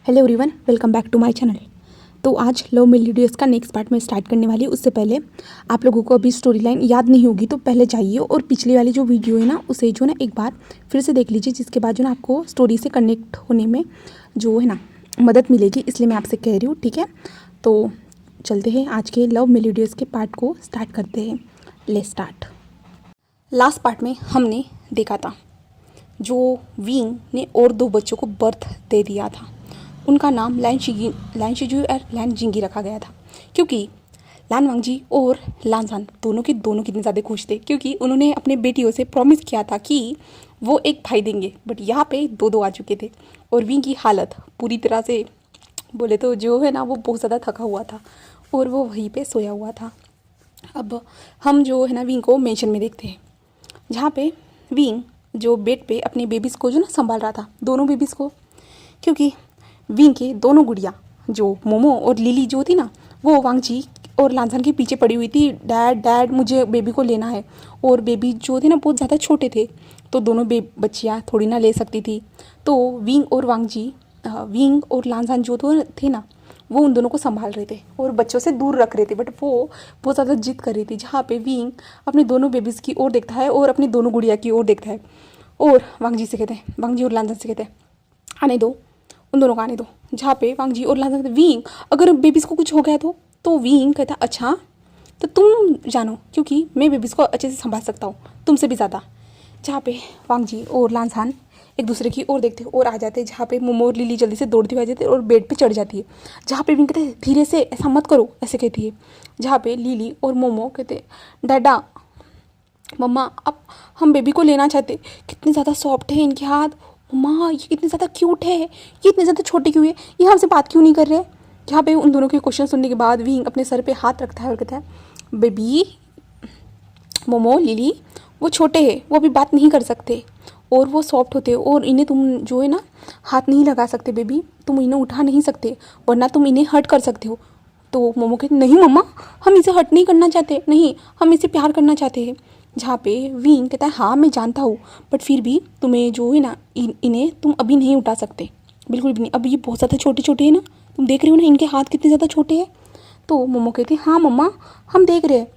Hello everyone, welcome back to my channel. तो आज love melodious का नेक्स्ट पार्ट में स्टार्ट करने वाली हूँ। उससे पहले आप लोगों को अभी स्टोरी लाइन याद नहीं होगी तो पहले जाइए और पिछली वाली जो वीडियो है ना उसे जो ना एक बार फिर से देख लीजिए, जिसके बाद जो ना आपको स्टोरी से कनेक्ट होने में जो है ना मदद मिलेगी। इसलिए मैं आपसे कह रही हूँ, ठीक है। तो चलते हैं आज के लव मेलोडियस के पार्ट को स्टार्ट करते हैं। Let's start. लास्ट पार्ट में हमने देखा था जो विंग ने और दो बच्चों को बर्थ दे दिया था। उनका नाम लान शिजू और लान जिंगी रखा गया था, क्योंकि लान वांगजी और लानजान दोनों कितने ज़्यादा खुश थे, क्योंकि उन्होंने अपने बेटियों से प्रॉमिस किया था कि वो एक भाई देंगे। बट यहाँ पे दो दो आ चुके थे और विंग की हालत पूरी तरह से बोले तो जो है ना वो बहुत ज़्यादा थका हुआ था और वो वहीं पे सोया हुआ था। अब हम जो है ना विंग को मेंशन में देखते हैं, जहाँ पे विंग जो बेड पे अपने बेबीज़ को जो ना संभाल रहा था, दोनों बेबीज़ को, क्योंकि विंग के दोनों गुड़िया जो मोमो और लिली जो थी ना वो वांगजी और लांझन के पीछे पड़ी हुई थी। डैड डैड मुझे बेबी को लेना है। और बेबी जो थे ना बहुत ज़्यादा छोटे थे, तो दोनों बच्चियाँ थोड़ी ना ले सकती थी। तो विंग और लांझन जो थे ना वो उन दोनों को संभाल रहे थे और बच्चों से दूर रख रहे थे। बट वो बहुत ज़्यादा जिद कर रही थी, जहाँ पे विंग अपने दोनों बेबीज़ की ओर देखता है और अपनी दोनों गुड़िया की ओर देखता है और वांगजी और लांझन से कहते हैं आने दो, उन दोनों को आने दो। जहाँ पे वांगजी और लांझन कहते विंग अगर बेबीज़ को कुछ हो गया तो विंग कहता अच्छा तो तुम जानो, क्योंकि मैं बेबीज़ को अच्छे से संभाल सकता हूँ तुमसे भी ज़्यादा। जहाँ पे वांगजी और लांझन एक दूसरे की ओर देखते और आ जाते, जहाँ पे मोमो और लिली जल्दी से दौड़ती हुई आ जाती है और बेड पे चढ़ जाती है। जहाँ पे विंग कहते धीरे से, ऐसा मत करो, ऐसे कहती है। जहाँ पे लिली और मोमो कहते डैडा मम्मा अब हम बेबी को लेना चाहते, कितने ज़्यादा सॉफ्ट है इनके हाथ, मम्मा ये कितने ज़्यादा क्यूट है, ये इतने ज़्यादा छोटे क्यों है, ये हमसे बात क्यों नहीं कर रहे। जहाँ पे उन दोनों के क्वेश्चन सुनने के बाद विंग अपने सर पे हाथ रखता है और कहता है बेबी मोमो लिली वो छोटे हैं, वो अभी बात नहीं कर सकते और वो सॉफ्ट होते और इन्हें तुम जो है ना हाथ नहीं लगा सकते बेबी, तुम इन्हें उठा नहीं सकते वरना तुम इन्हें हर्ट कर सकते हो। तो मोमो कहते नहीं मम्मा हम इसे हर्ट नहीं करना चाहते, नहीं हम इसे प्यार करना चाहते हैं। जहाँ पे विंग कहता है हाँ मैं जानता हूँ, बट फिर भी तुम्हें जो है ना इन्हें तुम अभी नहीं उठा सकते, बिल्कुल भी नहीं। अभी ये बहुत ज़्यादा छोटे छोटे हैं ना, तुम देख रहे हो ना इनके हाथ कितने ज़्यादा छोटे हैं। तो मोमो कहती है हाँ मम्मा हम देख रहे हैं।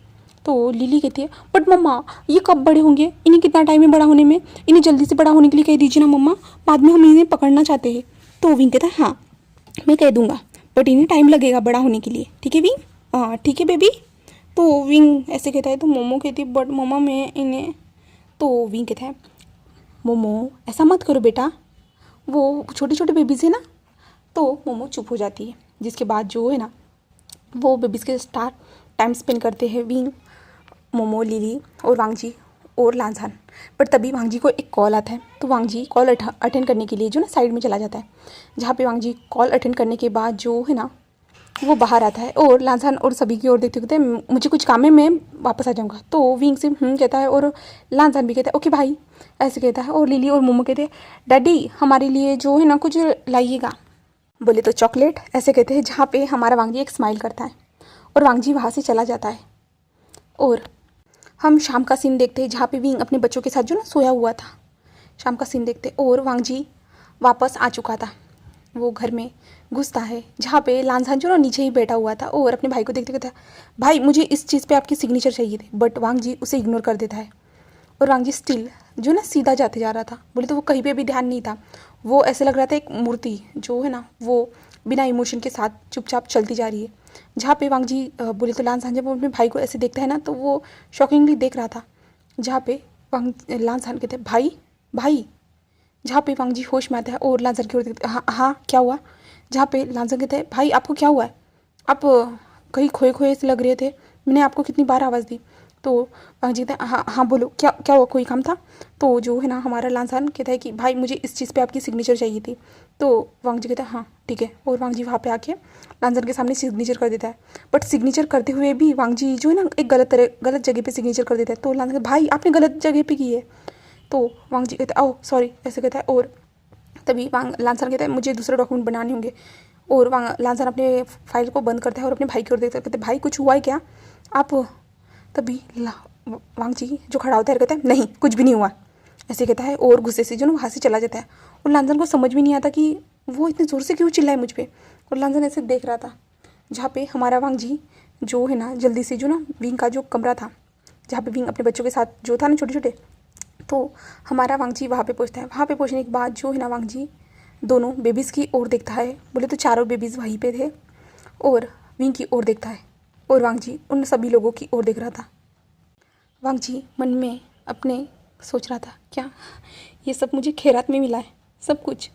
तो लिली कहती है बट मम्मा ये कब बड़े होंगे, इन्हें कितना टाइम है बड़ा होने में, इन्हें जल्दी से बड़ा होने के लिए कह दीजिए ना मम्मा, बाद में हम इन्हें पकड़ना चाहते हैं। तो विंग कहता है हाँ मैं कह दूँगा, बट इन्हें टाइम लगेगा बड़ा होने के लिए, ठीक है विंग, हाँ ठीक है बेबी। तो विंग ऐसे कहता है। तो मोमो कहती है बट मम्मा मैं इन्हें, तो विंग कहता है मोमो ऐसा मत करो बेटा, वो छोटे छोटे बेबीज़ है ना। तो मोमो चुप हो जाती है, जिसके बाद जो है ना वो बेबीज़ के साथ टाइम स्पेंड करते हैं विंग, मोमो, लिली और वांगजी और लांझन। पर तभी वांगजी को एक कॉल आता है, तो वांगजी कॉल अटेंड करने के लिए जो ना साइड में चला जाता है। जहाँ पे वांगजी कॉल अटेंड करने के बाद जो है ना वो बाहर आता है और लांझन और सभी की ओर देखते कहते हैं मुझे कुछ काम है मैं वापस आ जाऊँगा। तो विंग से कहता है और लांझन भी कहता है ओके भाई ऐसे कहता है। और लिली और मोमो कहते हैं डैडी हमारे लिए जो है ना कुछ लाइएगा। बोले तो चॉकलेट, ऐसे कहते हैं। जहाँ पे हमारा वांगजी एक स्माइल करता है और वांगजी वहाँ से चला जाता है। और हम शाम का सीन देखते हैं, जहाँ पे विंग अपने बच्चों के साथ जो ना सोया हुआ था, शाम का सीन देखते और वांगजी वापस आ चुका था। वो घर में घुसता है, जहाँ पे लांझन जो ना नीचे ही बैठा हुआ था और अपने भाई को देखते कहता है भाई मुझे इस चीज़ पे आपकी सिग्नेचर चाहिए थे। बट वांगजी उसे इग्नोर कर देता है और वांगजी स्टिल जो ना सीधा जाते जा रहा था। बोले तो वो कहीं पे भी ध्यान नहीं था, वो ऐसे लग रहा था एक मूर्ति जो है ना वो बिना इमोशन के साथ चुपचाप चलती जा रही है। जहाँ पे वांगजी बोले तो लांझन जब वो अपने भाई को ऐसे देखता है ना तो वो शॉकिंगली देख रहा था। जहाँ पे लांझन कहते हैं भाई भाई, जहाँ पे वांगजी होश में आता है और लांझन की ओर देखते हाँ हाँ क्या हुआ। जहाँ पे लांझन कहते हैं भाई आपको क्या हुआ है, आप कहीं खोए खोए से लग रहे थे, मैंने आपको कितनी बार आवाज़ दी। तो वांगजी कहते हैं हाँ हाँ बोलो क्या क्या हुआ, कोई काम था। तो जो है ना हमारा लांझन कहता है कि भाई मुझे इस चीज़ पे आपकी सिग्नेचर चाहिए थी। तो वांगजी कहता है हाँ ठीक है, और वांगजी वहाँ पे आके लांझन के सामने सिग्नेचर कर देता है। बट सिग्नेचर करते हुए भी वांगजी जो है ना एक गलत जगह पे सिग्नेचर कर देता है। तो लांझन भाई आपने गलत जगह पे की है। तो वांगजी कहता है ओह सॉरी ऐसे कहता है। और तभी लांझन कहता है मुझे दूसरे डॉक्यूमेंट बनाने होंगे। और लांझन अपने फाइल को बंद करता है और अपने भाई की ओर देखता है, कहते भाई कुछ हुआ है क्या आप। तभी वांगजी जो खड़ा होता है कहता है नहीं कुछ भी नहीं हुआ ऐसे कहता है और गुस्से से जो ना वहाँ से चला जाता है। और लांझन को समझ भी नहीं आता कि वो इतने ज़ोर से क्यों चिल्लाए मुझ पे। और लांझन ऐसे देख रहा था, जहाँ पे हमारा वांग जी जो है ना जल्दी से जो ना विंग का जो कमरा था, जहाँ पे विंग अपने बच्चों के साथ जो था ना छोटे छोटे, तो हमारा वांग जी वहाँ पे पहुँचता है। वहाँ पे पहुँचने के बाद जो है ना वांग जी दोनों बेबीज़ की ओर देखता है, बोले तो चारों बेबीज़ वहीं पे थे, और विंग की ओर देखता है, और वांग जी उन सभी लोगों की ओर देख रहा था। वांग जी मन में अपने सोच रहा था, क्या ये सब मुझे खैरात में मिला है, सब कुछ?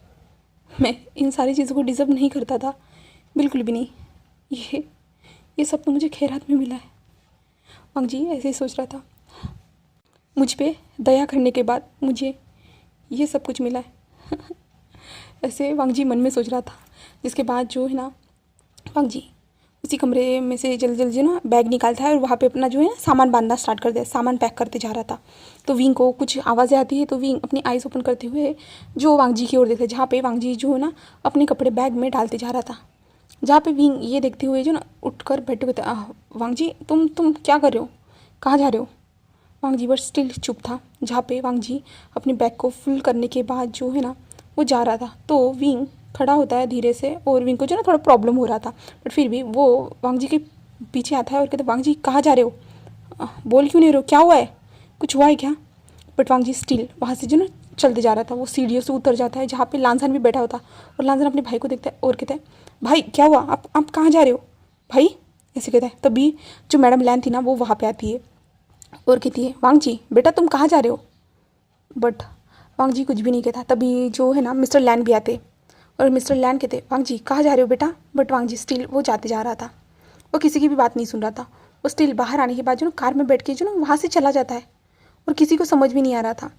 मैं इन सारी चीज़ों को डिज़र्व नहीं करता था, बिल्कुल भी नहीं। ये सब तो मुझे खैरात में मिला है। वांग जी ऐसे ही सोच रहा था, मुझ पे दया करने के बाद मुझे ये सब कुछ मिला है। ऐसे वांग जी मन में सोच रहा था। जिसके बाद जो है ना वांग जी उसी कमरे में से जल्दी जल्दी ना बैग निकालता है और वहाँ पे अपना जो है ना सामान बांधना स्टार्ट कर दिया, सामान पैक करते जा रहा था। तो विंग को कुछ आवाज़ें आती है, तो विंग अपनी आइज़ ओपन करते हुए जो वांग जी की ओर देखते, जहाँ पे वांग जी जो है ना अपने कपड़े बैग में डालते जा रहा था। जहाँ पे विंग ये देखते हुए जो ना उठकर बैठे हुए थे, वांग जी तुम क्या कर रहे हो, कहाँ जा रहे हो? वांग जी बस स्टिल चुप था। जहाँ पे वांग जी अपने बैग को फुल करने के बाद जो है ना वो जा रहा था, तो विंग खड़ा होता है धीरे से, और विंग को जो ना थोड़ा प्रॉब्लम हो रहा था, बट फिर भी वो वांग जी के पीछे आता है और कहते, वांग जी कहाँ जा रहे हो, बोल क्यों नहीं रहे हो, क्या हुआ है, कुछ हुआ है क्या? बट वांग जी स्टिल वहाँ से जो ना चलते जा रहा था। वो सीढ़ियों से उतर जाता है जहाँ पे लांझन भी बैठा होता, और लांझन अपने भाई को देखता है और कहता है, भाई क्या हुआ, आप कहाँ जा रहे हो भाई, ऐसे कहता है। तभी जो मैडम लैन थी ना वो वहाँ पे आती है और कहती है, वांग जी बेटा तुम कहाँ जा रहे हो? बट वांग जी कुछ भी नहीं कहता। तभी जो है ना मिस्टर लैन भी आते, और मिस्टर लैन कहते, वांग जी कहाँ जा रहे हो बेटा? बट वांग जी स्टिल वो जाते जा रहा था, वो किसी की भी बात नहीं सुन रहा था। वो स्टिल बाहर आने के बाद जो ना कार में बैठ के जो ना वहाँ से चला जाता है, और किसी को समझ भी नहीं आ रहा था।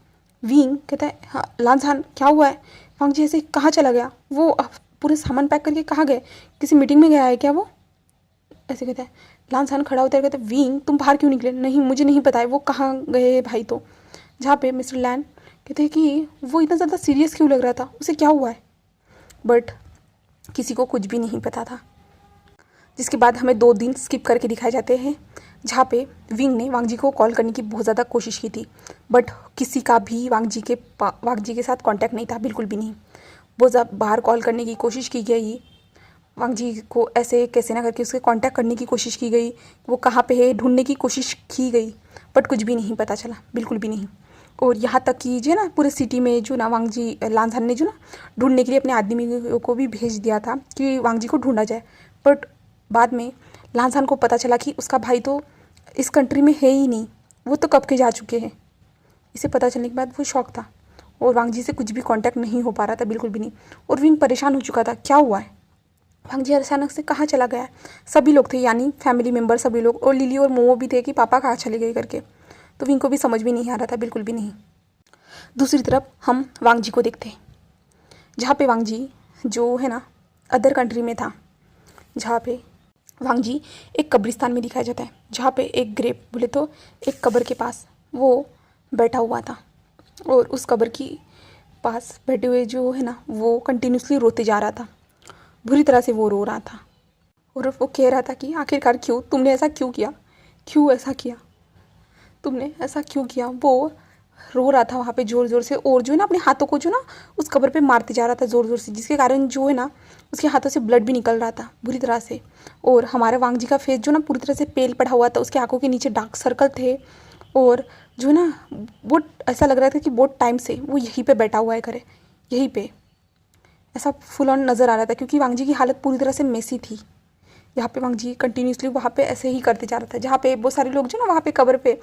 विंग कहता है, हाँ लांझन क्या हुआ है? वांग जी ऐसे कहाँ चला गया वो, पूरे सामान पैक करके कहाँ गए, किसी मीटिंग में गया है क्या वो, ऐसे कहता है। लांझन खड़ा होता है, कहता है, विंग तुम बाहर क्यों निकले? नहीं मुझे नहीं पता है वो कहाँ गए भाई। तो जहाँ पे मिस्टर लैन कहते हैं कि वो इतना ज़्यादा सीरियस क्यों लग रहा था, उसे क्या हुआ है? बट किसी को कुछ भी नहीं पता था। जिसके बाद हमें 2 दिन स्किप करके दिखाए जाते हैं, जहाँ पे विंग ने वांग जी को कॉल करने की बहुत ज़्यादा कोशिश की थी, बट किसी का भी वांग जी के साथ कांटेक्ट नहीं था, बिल्कुल भी नहीं। बहुत ज़्यादा बाहर कॉल करने की कोशिश की गई, वांग जी को ऐसे कैसे ना करके उसके कांटेक्ट करने की कोशिश की गई, वो कहाँ पे है ढूंढने की कोशिश की गई, बट कुछ भी नहीं पता चला, बिल्कुल भी नहीं। और यहाँ तक कि जो ना पूरे सिटी में जो ना वांग जी लांझन ने जो ना ढूंढने के लिए अपने आदमी को भी भेज दिया था कि वांग जी को ढूंढा जाए, बट बाद में लांझन को पता चला कि उसका भाई तो इस कंट्री में है ही नहीं, वो तो कब के जा चुके हैं। इसे पता चलने के बाद वो शौक था, और वांग जी से कुछ भी कांटेक्ट नहीं हो पा रहा था, बिल्कुल भी नहीं। और विंग परेशान हो चुका था, क्या हुआ है, वांग जी अचानक से कहाँ चला गया है? सभी लोग थे, यानी फैमिली मेम्बर सभी लोग, और लिली और मोमो भी थे कि पापा कहाँ चले गए करके। तो विंग को भी समझ भी नहीं आ रहा था, बिल्कुल भी नहीं। दूसरी तरफ हम वांग जी को देखते हैं, जहाँ पे वांग जी जो है ना अदर कंट्री में था, जहाँ पे वांग जी एक कब्रिस्तान में दिखाया जाता है, जहाँ पे एक ग्रेव बोले तो एक कब्र के पास वो बैठा हुआ था, और उस कब्र की पास बैठे हुए जो है ना वो कंटिन्यूसली रोते जा रहा था, बुरी तरह से वो रो रहा था, और वो कह रहा था कि आखिरकार क्यों, तुमने ऐसा क्यों किया, क्यों ऐसा किया, तुमने ऐसा क्यों किया। वो रो रहा था वहाँ पे ज़ोर ज़ोर से, और जो है ना अपने हाथों को जो ना उस कब्र पे मारते जा रहा था ज़ोर ज़ोर से, जिसके कारण जो है ना उसके हाथों से ब्लड भी निकल रहा था बुरी तरह से। और हमारे वांग जी का फेस जो ना पूरी तरह से पेल पड़ा हुआ था, उसके आंखों के नीचे डार्क सर्कल थे, और जो है ना वो ऐसा लग रहा था कि बहुत टाइम से वो यहीं पे बैठा हुआ है, करे यहीं पे, ऐसा फुल ऑन नज़र आ रहा था, क्योंकि वांग जी की हालत पूरी तरह से मेसी थी। यहाँ पे वांग जी कंटिन्यूसली वहाँ पे ऐसे ही करते जा रहा था, जहाँ पे बहुत सारे लोग जो ना वहाँ पे कब्र पे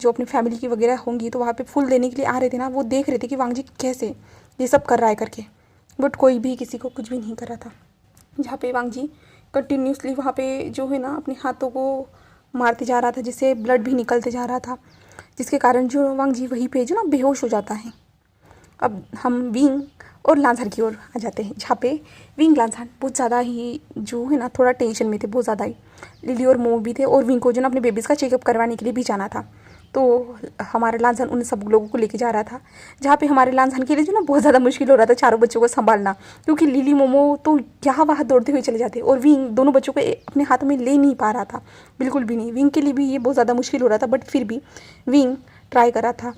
जो अपनी फैमिली की वगैरह होंगी तो वहाँ पे फूल देने के लिए आ रहे थे ना, वो देख रहे थे कि वांग जी कैसे ये सब कर रहा है करके, बट कोई भी किसी को कुछ भी नहीं कर रहा था। जहाँ पे वांग जी कंटिन्यूसली वहाँ पे जो है ना अपने हाथों को मारते जा रहा था, जिससे ब्लड भी निकलते जा रहा था, जिसके कारण जो वांग जी वहीं पे जो ना बेहोश हो जाता है। अब हम विंग और लांझन की ओर आ जाते हैं, जहाँ पे विंग लांझन बहुत ज़्यादा ही जो है ना थोड़ा टेंशन में थे, बहुत ज़्यादा ही। लिली और मोमो भी थे, और विंग को जो ना अपने बेबीज़ का चेकअप करवाने के लिए भी जाना था, तो हमारे लांझन उन सब लोगों को लेके जा रहा था, जहाँ पे हमारे लांझन के लिए जो ना बहुत ज़्यादा मुश्किल हो रहा था चारों बच्चों को संभालना, क्योंकि लिली मोमो तो यहाँ वहाँ दौड़ते हुए चले जाते, और विंग दोनों बच्चों को अपने हाथों में ले नहीं पा रहा था, बिल्कुल भी नहीं। विंग के लिए भी ये बहुत ज़्यादा मुश्किल हो रहा था, बट फिर भी विंग ट्राई कर रहा था।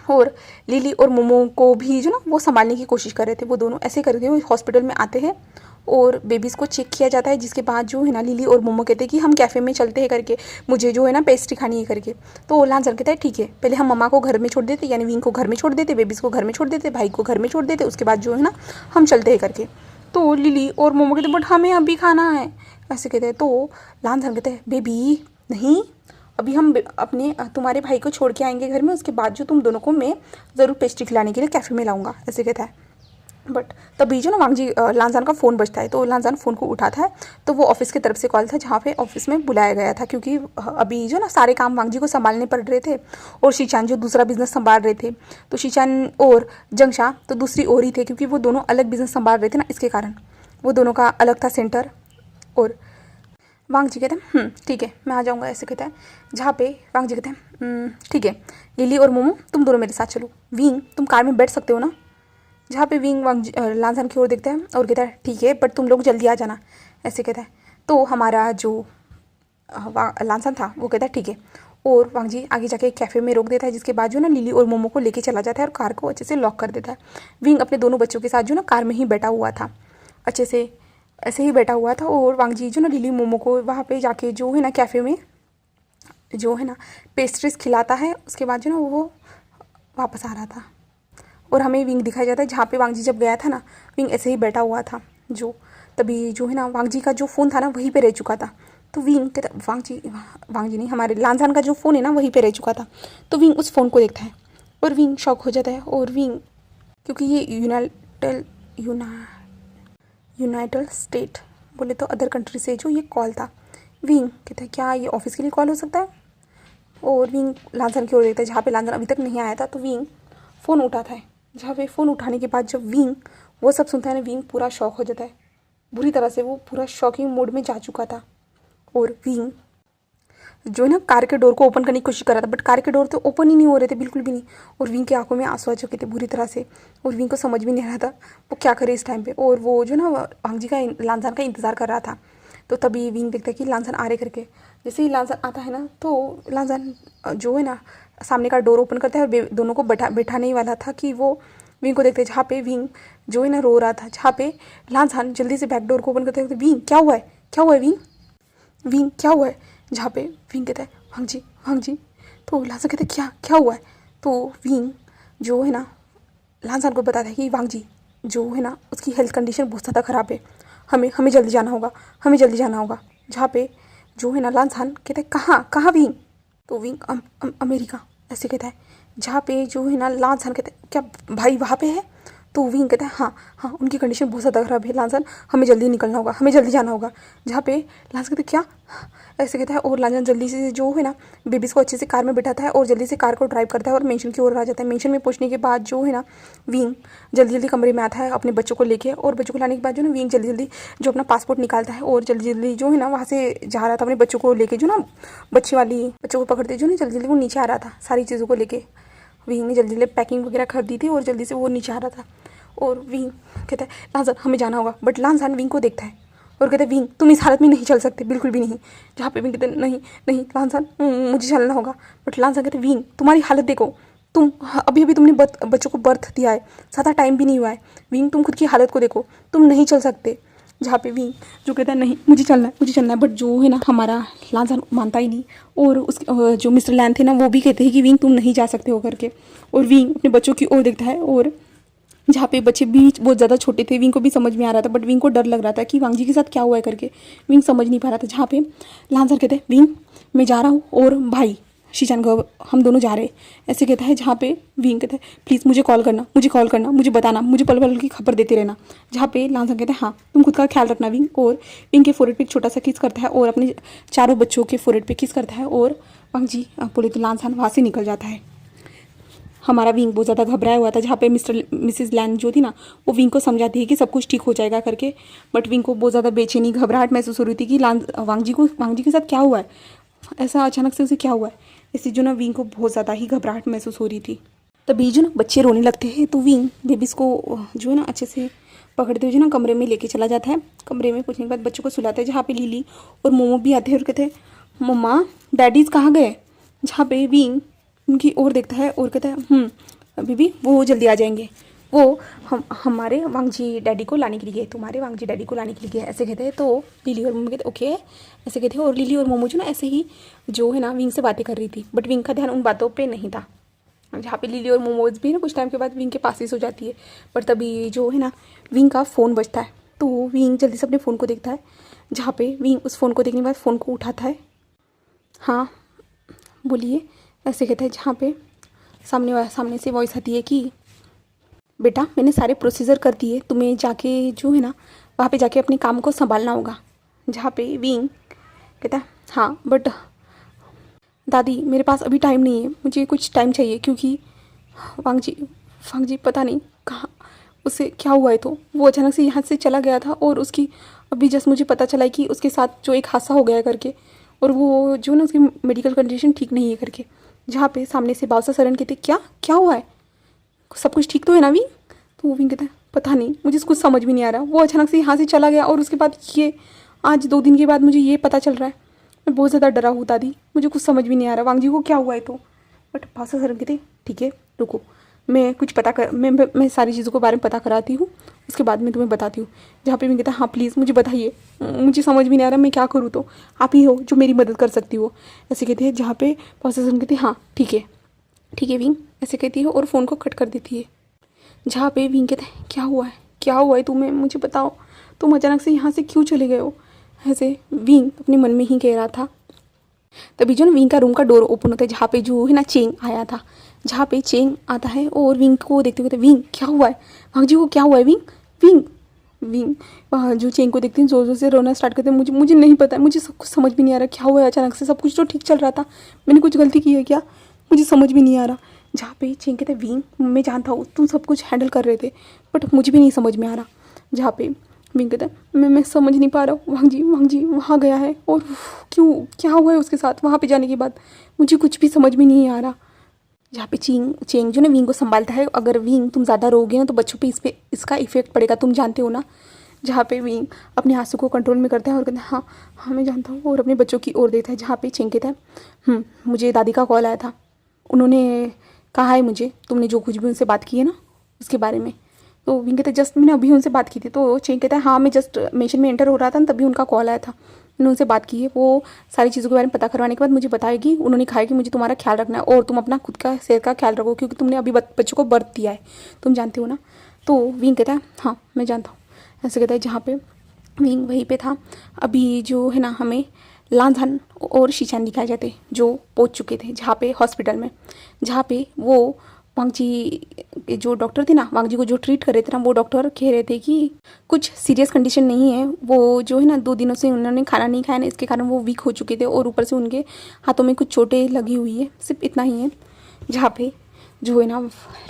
और लिली और मोमो को भी जो ना वो संभालने की कोशिश कर रहे थे। वो दोनों ऐसे करके वो हॉस्पिटल में आते हैं और बेबीज़ को चेक किया जाता है, जिसके बाद जो है ना लिली और मोमो कहते हैं कि हम कैफ़े में चलते हैं करके, मुझे जो है ना पेस्ट्री खानी है करके। तो लांसन कहता है ठीक है, पहले हम मम्मा को घर में छोड़ देते, यानी विंग को घर में छोड़ देते, बेबीज़ को घर में छोड़ देते, भाई को घर में छोड़ देते, उसके बाद जो है ना हम चलते हैं करके। तो लिली और मोमो कहते बट हमें अभी खाना है ऐसे कहते हैं। तो लांसन कहते हैं बेबी नहीं, अभी हम अपने तुम्हारे भाई को छोड़ के आएंगे घर में, उसके बाद जो तुम दोनों को मैं ज़रूर पेस्ट्री खिलाने के लिए कैफ़े में लाऊंगा ऐसे कहता है। बट तभी जो ना वांगजी लांजान का फ़ोन बजता है। तो लांजान फ़ोन को उठाता है। तो वो ऑफिस की तरफ से कॉल था, जहाँ पे ऑफिस में बुलाया गया था, क्योंकि अभी जो ना सारे काम वांगजी को संभालने पड़ रहे थे और शीचान जो दूसरा बिजनेस संभाल रहे थे। तो शीचान और जंगशा तो दूसरी ओर ही थे, क्योंकि वो दोनों अलग बिजनेस संभाल रहे थे ना, इसके कारण वो दोनों का अलग था सेंटर। और वांगजी कहते हैं ठीक है मैं आ जाऊँगा ऐसे कहता है। जहाँ पे वांगजी कहते हैं ठीक है लिली और मोमो तुम दोनों मेरे साथ चलो, विंग तुम कार में बैठ सकते हो ना। जहाँ पे विंग लांसन की ओर देखता है और कहता है ठीक है बट तुम लोग जल्दी आ जाना ऐसे कहता है। तो हमारा जो लांसन था वो कहता है ठीक है, और वांगजी आगे जाके एक कैफ़े में रोक देता है, जिसके बाद जो ना लिली और मोमो को लेके चला जाता है और कार को अच्छे से लॉक कर देता है। विंग अपने दोनों बच्चों के साथ जो ना कार में ही बैठा हुआ था, अच्छे से ऐसे ही बैठा हुआ था। और वांगजी जो ना लिली मोमो को वहाँ पे जाके जो है ना कैफ़े में जो है ना पेस्ट्रीज खिलाता है, उसके बाद जो ना वो वापस आ रहा था। और हमें विंग दिखाया जाता है, जहाँ पे वांगजी जब गया था ना विंग ऐसे ही बैठा हुआ था। जो तभी जो है ना वांगजी का जो फ़ोन था ना वहीं पे रह चुका था। तो विंग कहता वांगजी नहीं, हमारे लांजान का जो फ़ोन है ना वहीं पे रह चुका था। तो विंग उस फ़ोन को देखता है और विंग शॉक हो जाता है। और विंग क्योंकि ये यूनाइटेड स्टेट बोले तो अदर कंट्री से जो ये कॉल था, विंग कहता है क्या ये ऑफिस के लिए कॉल हो सकता है। और विंग लांजान की ओर देखता है, जहाँ पे लांजान अभी तक नहीं आया था। तो विंग फ़ोन उठाता है। जहाँ पे फ़ोन उठाने के बाद जब विंग वो सब सुनता है ना, विंग पूरा शॉक हो जाता है बुरी तरह से, वो पूरा शॉकिंग मोड में जा चुका था। और विंग जो है ना कार के डोर को ओपन करने की कोशिश कर रहा था, बट कार के डोर तो ओपन ही नहीं हो रहे थे बिल्कुल भी नहीं। और विंग की आंखों में आंसू आ चुके थे बुरी तरह से, और विंग को समझ भी नहीं आ रहा था वो क्या करे इस टाइम पे। और वो जो ना वांगजी का लांजान का इंतज़ार कर रहा था। तो तभी विंग देखता है कि लांजान आ रहे करके। जैसे ही लांजान आता है ना, तो लांजान जो है ना सामने का डोर ओपन करता है और दोनों को बैठाने ही वाला था कि वो विंग को देखते हैं, जहाँ पे विंग जो है ना रो रहा था। जहाँ पे लांजान जल्दी से बैक डोर को ओपन करते हैं, विंग क्या हुआ है, क्या हुआ है विंग क्या हुआ है। जहाँ पे विंग कहता है वांगजी। तो लांजान कहते हैं क्या क्या हुआ है। तो विंग जो है ना लांजान को बताता है कि वांगजी जो है ना उसकी हेल्थ कंडीशन बहुत ज़्यादा ख़राब है, हमें जल्दी जाना होगा। जहाँ पे जो है ना लांजान कहता है कहाँ विंग। तो विंग अमेरिका ऐसे कहता है। जहाँ पे जो है ना लांजान कहता है क्या भाई वहाँ पे है। तो विंग कहता है हाँ उनकी कंडीशन बहुत ज़्यादा ख़राब है लांजान, हमें जल्दी निकलना होगा, हमें जल्दी जाना होगा। जहाँ पे लांजान कहते क्या ऐसे कहता है। और लांजान जल्दी से जो है ना बेबीज़ को अच्छे से कार में बिठाता है और जल्दी से कार को ड्राइव करता है और मेंशन की ओर आ जाता है। मेंशन में पहुंचने के बाद जो है ना विंग जल्दी कमरे में आता है अपने बच्चों को लेके। और बच्चों को लाने के बाद जो ना विंग जल्दी जो अपना पासपोर्ट निकालता है और जल्दी जो है ना वहाँ से जा रहा था अपने बच्चों को लेके, जो ना बच्चों को पकड़ते जो ना जल्दी वो नीचे आ रहा था सारी चीज़ों को लेके। विंग ने जल्दी पैकिंग वगैरह कर दी थी और जल्दी से वो नीचे आ रहा था। और विंग कहता है लांजान हमें जाना होगा। बट लांजान विंग को देखता है और कहते हैं विंग तुम इस हालत में नहीं चल सकते, बिल्कुल भी नहीं। जहाँ पे विंग कहते नहीं लांजान मुझे चलना होगा। बट लांजान कहते विंग तुम्हारी हालत देखो, तुम अभी तुमने बच्चों को बर्थ दिया है, ज़्यादा टाइम भी नहीं हुआ है। विंग तुम खुद की हालत को देखो, तुम नहीं चल सकते। जहाँ पे विंग जो कहता है नहीं मुझे चलना है। बट जो है ना हमारा लांजान मानता ही नहीं। और उस जो मिस्टर लैन थे ना वो भी कहते हैं कि विंग तुम नहीं जा सकते हो करके। और विंग अपने बच्चों की ओर देखता है। और जहाँ पे बच्चे भी बहुत ज़्यादा छोटे थे, विंग को भी समझ में आ रहा था, बट विंग को डर लग रहा था कि वांगजी के साथ क्या हुआ है करके। विंग समझ नहीं पा रहा था। जहाँ पे लांजान कहते हैं विंग मैं जा रहा हूँ और भाई शीचान घर हम दोनों जा रहे हैं ऐसे कहता है। जहाँ पे विंग कहता है प्लीज़ मुझे कॉल करना, मुझे बताना, मुझे पल पल की खबर देते रहना। जहाँ पे लांजान कहते हैं हाँ तुम खुद का ख्याल रखना विंग। और विंग के फोरहेड पे एक छोटा सा किस करता है और अपने चारों बच्चों के फोरहेड पे किस करता है। और वांगजी बोले तो लांजान वहाँ से निकल जाता है। हमारा विंग बहुत ज़्यादा घबराया हुआ था। जहाँ पे मिसेस लैन जो थी ना वो विंग को समझाती है कि सब कुछ ठीक हो जाएगा करके। बट विंग को बहुत ज़्यादा बेचैनी घबराहट महसूस हो रही थी कि वांगजी के साथ क्या हुआ है, ऐसा अचानक से उसे क्या हुआ है। इससे जो ना विंग को बहुत ज़्यादा ही घबराहट महसूस हो रही थी। तभी जो ना बच्चे रोने लगते हैं। तो विंग बेबीज़ को जो है ना अच्छे से पकड़ते हुए जो ना कमरे में लेके चला जाता है। कमरे में पहुँचने के बाद बच्चों को सुलाता है। जहाँ पे लिली और मोमो भी आते हैं और कहते हैं मम्मा डैडीज़ कहाँ गए। जहाँ पे विंग उनकी ओर देखता है और कहता है अभी भी वो जल्दी आ जाएंगे, वो हमारे वांगजी डैडी को लाने के लिए गए, तुम्हारे वांगजी डैडी को लाने के लिए गए, ऐसे कहते हैं। तो लिली और मोमो कहते ओके ऐसे कहते हैं। और लिली और मोमो जो ना ऐसे ही जो है ना विंग से बातें कर रही थी, बट विंग का ध्यान उन बातों पे नहीं था। जहाँ पे लिली और मोमोज भी ना कुछ टाइम के बाद विंग के पास ही सो जाती है, पर तभी जो है ना विंग का फ़ोन बजता है। तो विंग जल्दी से अपने फ़ोन को देखता है, जहाँ पे विंग उस फ़ोन को देखने के बाद फ़ोन को उठाता है। हाँ बोलिए, ऐसे कहता है। जहाँ पे सामने से वॉइस आती है कि बेटा मैंने सारे प्रोसीजर कर दिए, तुम्हें जाके जो है ना वहाँ पे जाके अपने काम को संभालना होगा। जहाँ पे विंग कहता है हाँ बट दादी मेरे पास अभी टाइम नहीं है, मुझे कुछ टाइम चाहिए, क्योंकि वांगजी पता नहीं कहाँ उसे क्या हुआ है। तो वो अचानक से यहाँ से चला गया था और उसकी अभी जस्ट मुझे पता चला है कि उसके साथ जो एक हादसा हो गया है करके, और वो जो ना उसकी मेडिकल कंडीशन ठीक नहीं है करके। जहाँ पे सामने से बादशाह सरन कहते क्या हुआ है, सब कुछ ठीक तो है ना विंग? तो वो विंग कहता है पता नहीं, मुझे कुछ समझ भी नहीं आ रहा, वो अचानक से यहाँ से चला गया और उसके बाद ये आज 2 दिन के बाद मुझे ये पता चल रहा है। मैं बहुत ज़्यादा डरा हूँ दादी, मुझे कुछ समझ भी नहीं आ रहा वांगजी को क्या हुआ है। तो बट बादशाह सरन कहते ठीक है रुको, मैं कुछ पता कर मैं सारी चीज़ों के बारे में पता कराती हूँ, उसके बाद मैं तुम्हें बताती हूँ। जहाँ पे मैं कहता हाँ प्लीज़ मुझे बताइए, मुझे समझ भी नहीं आ रहा मैं क्या करूँ, तो आप ही हो जो मेरी मदद कर सकती हो, ऐसे कहते हैं। जहाँ पे बादशाह सरन कहते हाँ ठीक है विंग, ऐसे कहती है और फ़ोन को कट कर देती है। जहाँ पे विंग कहते हैं क्या हुआ है तुम्हें, मुझे बताओ, तुम अचानक से यहाँ से क्यों चले गए हो, ऐसे विंग अपने मन में ही कह रहा था। तभी जो ना विंग का रूम का डोर ओपन होता है, जहाँ पे जो है ना चेंग आया था। जहाँ पे चेंग आता है और विंग को देखते हुए विंग क्या हुआ है, वांगजी को क्या हुआ है विंग जो चेंग को देखते हैं जोर जोर से रोना स्टार्ट करते हैं। मुझे नहीं पता है, मुझे सब कुछ समझ भी नहीं आ रहा क्या हुआ है अचानक से, सब कुछ तो ठीक चल रहा था, मैंने कुछ गलती की है क्या, मुझे समझ भी नहीं आ रहा। जहाँ पे चेंग कहते हैं विंग मैं जानता हूँ तुम सब कुछ हैंडल कर रहे थे, बट मुझे भी नहीं समझ में आ रहा। जहाँ पे विंग कहता है मैं समझ नहीं पा रहा हूँ, वांगजी वहाँ गया है और क्यों क्या हुआ है उसके साथ, वहाँ पे जाने के बाद मुझे कुछ भी समझ में नहीं आ रहा। जहाँ पे चेंग जो ना विंग को संभालता है, अगर विंग तुम ज़्यादा रोगे ना तो बच्चों पे इसका इफेक्ट पड़ेगा, तुम जानते हो ना। जहाँ पे विंग अपने आंसू को कंट्रोल में करता है और कहता है हाँ मैं जानता हूँ, और अपने बच्चों की ओर देखता है। जहाँ पे चेंग कहता है मुझे दादी का कॉल आया था, उन्होंने कहा है मुझे तुमने जो कुछ भी उनसे बात की है ना उसके बारे में। तो विंग कहता है जस्ट मैंने अभी उनसे बात की थी। तो चेंग कहता है हाँ मैं जस्ट मिशन में एंटर हो रहा था तभी उनका कॉल आया था, मैंने उनसे बात की है, वो सारी चीज़ों के बारे में पता करवाने के बाद मुझे बताएगी। उन्होंने कहा है कि मुझे तुम्हारा ख्याल रखना है और तुम अपना खुद का सेहत का ख्याल रखो, क्योंकि तुमने अभी बच्चों को बर्थ दिया है, तुम जानते हो ना। तो विंग कहता है हाँ मैं जानता हूँ, ऐसे कहता है। जहाँ पे विंग वहीं पे था, अभी जो है ना हमें लांझन और शीशान दिखाए जाते जो पहुँच चुके थे जहाँ पे हॉस्पिटल में। जहाँ पे वो वांगजी जो डॉक्टर थे ना, वांगजी को जो ट्रीट कर रहे थे ना, वो डॉक्टर कह रहे थे कि कुछ सीरियस कंडीशन नहीं है, वो जो है ना 2 दिनों से उन्होंने खाना नहीं खाया ना, इसके कारण वो वीक हो चुके थे और ऊपर से उनके हाथों में कुछ चोटें लगी हुई है, सिर्फ इतना ही है। जहाँ पे जो है ना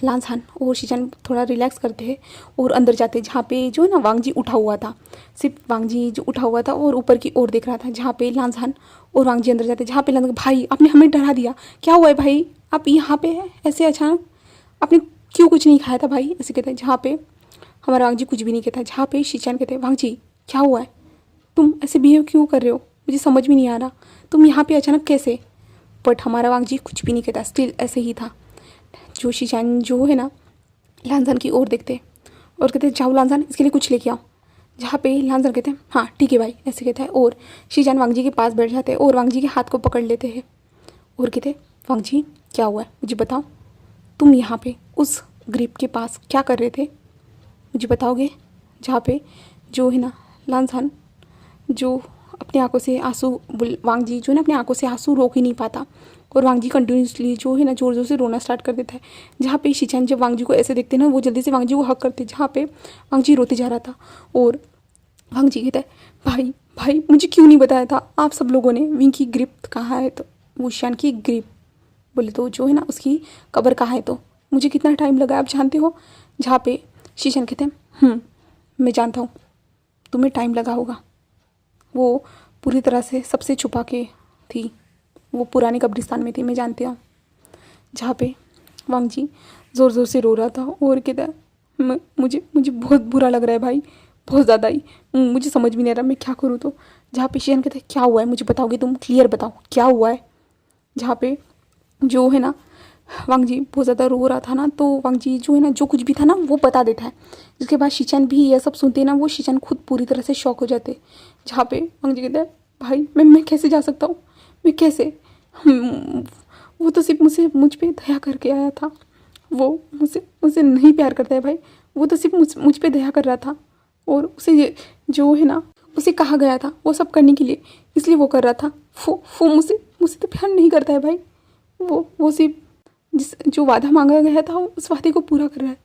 लांझन और शीशान थोड़ा रिलैक्स करते हैं और अंदर जाते हैं। जहाँ पे जो है ना वांगजी उठा हुआ था, सिर्फ वांगजी जो उठा हुआ था और ऊपर की ओर देख रहा था। जहाँ पे लांझन और वांगजी अंदर जाते, जहाँ पे लांझन भाई आपने हमें डरा दिया, क्या हुआ है भाई आप यहाँ पे है ऐसे अचानक, आपने क्यों कुछ नहीं खाया था भाई, ऐसे कहते हैं। जहाँ पे हमारा वांगजी कुछ भी नहीं कहता। जहाँ पे शीशान कहते हैं वांगजी क्या हुआ है, तुम ऐसे बिहेव क्यों कर रहे हो, मुझे समझ में नहीं आ रहा, तुम यहाँ पे अचानक कैसे। बट हमारा वांगजी कुछ भी नहीं कहता, स्टिल ऐसे ही था। जो शीशान जो है ना लांझन की ओर देखते और कहते जाओ लांझन इसके लिए कुछ लेके आओ। जहाँ पे लांझन कहते हैं हाँ ठीक है भाई, ऐसे कहता है। और शीशान वांगजी के पास बैठ जाते हैं और वांगजी के हाथ को पकड़ लेते हैं और कहते वांगजी क्या हुआ है मुझे बताओ, तुम यहाँ पे उस ग्रिप के पास क्या कर रहे थे, मुझे बताओगे। जहाँ पे जो है ना लांझन जो अपनी आंखों से आंसू, वांगजी जो है ना अपनी आंखों से आंसू रोक ही नहीं पाता और वांगजी कंटिन्यूसली जो है ना जोर जोर से रोना स्टार्ट कर देता है। जहाँ पे शीशान जब वांगजी को ऐसे देखते हैं ना, वो जल्दी से वांगजी को हक करते, जहाँ पे वांगजी रोते जा रहा था। और वांगजी कहता है भाई मुझे क्यों नहीं बताया था आप सब लोगों ने, विंग की ग्रिप कहाँ है, तो वो शीशान की ग्रिप बोले तो जो है ना उसकी कब्र कहाँ है, तो मुझे कितना टाइम लगा आप जानते हो। जहाँ पे शीशान कहते हैं मैं जानता हूँ तुम्हें टाइम लगा होगा, वो पूरी तरह से सबसे छुपा के थी, वो पुराने कब्रिस्तान में थी, मैं जानती हूँ। जहाँ पे वांगजी ज़ोर ज़ोर से रो रहा था और कहता है मुझे बहुत बुरा लग रहा है भाई, बहुत ज़्यादा ही, मुझे समझ भी नहीं आ रहा मैं क्या करूँ। तो जहाँ पे शीशान कहते हैं क्या हुआ है मुझे बताओगे तुम, क्लियर बताओ क्या हुआ है। जहाँ पे जो है ना वांग जी बहुत ज़्यादा रो रहा था ना, तो वांग जी जो है ना जो कुछ भी था ना वो बता देता है। जिसके बाद शीचान भी यह सब सुनते ना, वो शीचान खुद पूरी तरह से शॉक हो जाते। जहाँ पे वांग जी कहते हैं भाई मैं कैसे जा सकता हूँ, मैं कैसे, वो तो सिर्फ मुझ पे दया करके आया था, वो मुझसे मुझसे नहीं प्यार करता है भाई, वो तो सिर्फ मुझ पे दया कर रहा था, और उसे जो है ना उसे कहा गया था वो सब करने के लिए, इसलिए वो कर रहा था। वो मुझसे मुझसे तो प्यार नहीं करता है भाई, वो सिर्फ जिस जो वादा मांगा गया था उस वादे को पूरा कर रहा है।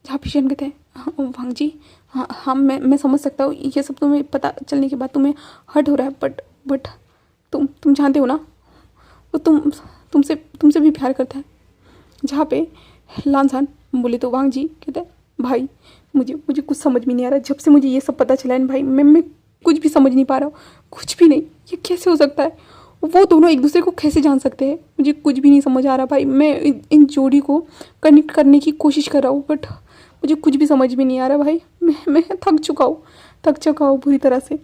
जहाँ पिशन कहते हैं हाँ वांग जी, हाँ हाँ मैं समझ सकता हूँ, ये सब तुम्हें पता चलने के बाद तुम्हें हर्ट हो रहा है, बट तुम जानते हो ना वो तुमसे भी प्यार करता है। जहाँ पे लानसान बोले तो वांग जी कहते हैं भाई मुझे कुछ समझ में नहीं आ रहा, जब से मुझे ये सब पता चला है भाई मैं कुछ भी समझ नहीं पा रहा हूँ, कुछ भी नहीं, ये कैसे हो सकता है, वो दोनों एक दूसरे को कैसे जान सकते हैं, मुझे कुछ भी नहीं समझ आ रहा भाई। मैं इन जोड़ी को कनेक्ट करने की कोशिश कर रहा हूँ, बट मुझे कुछ भी समझ में नहीं आ रहा भाई। मैं थक चुका हूँ बुरी तरह से।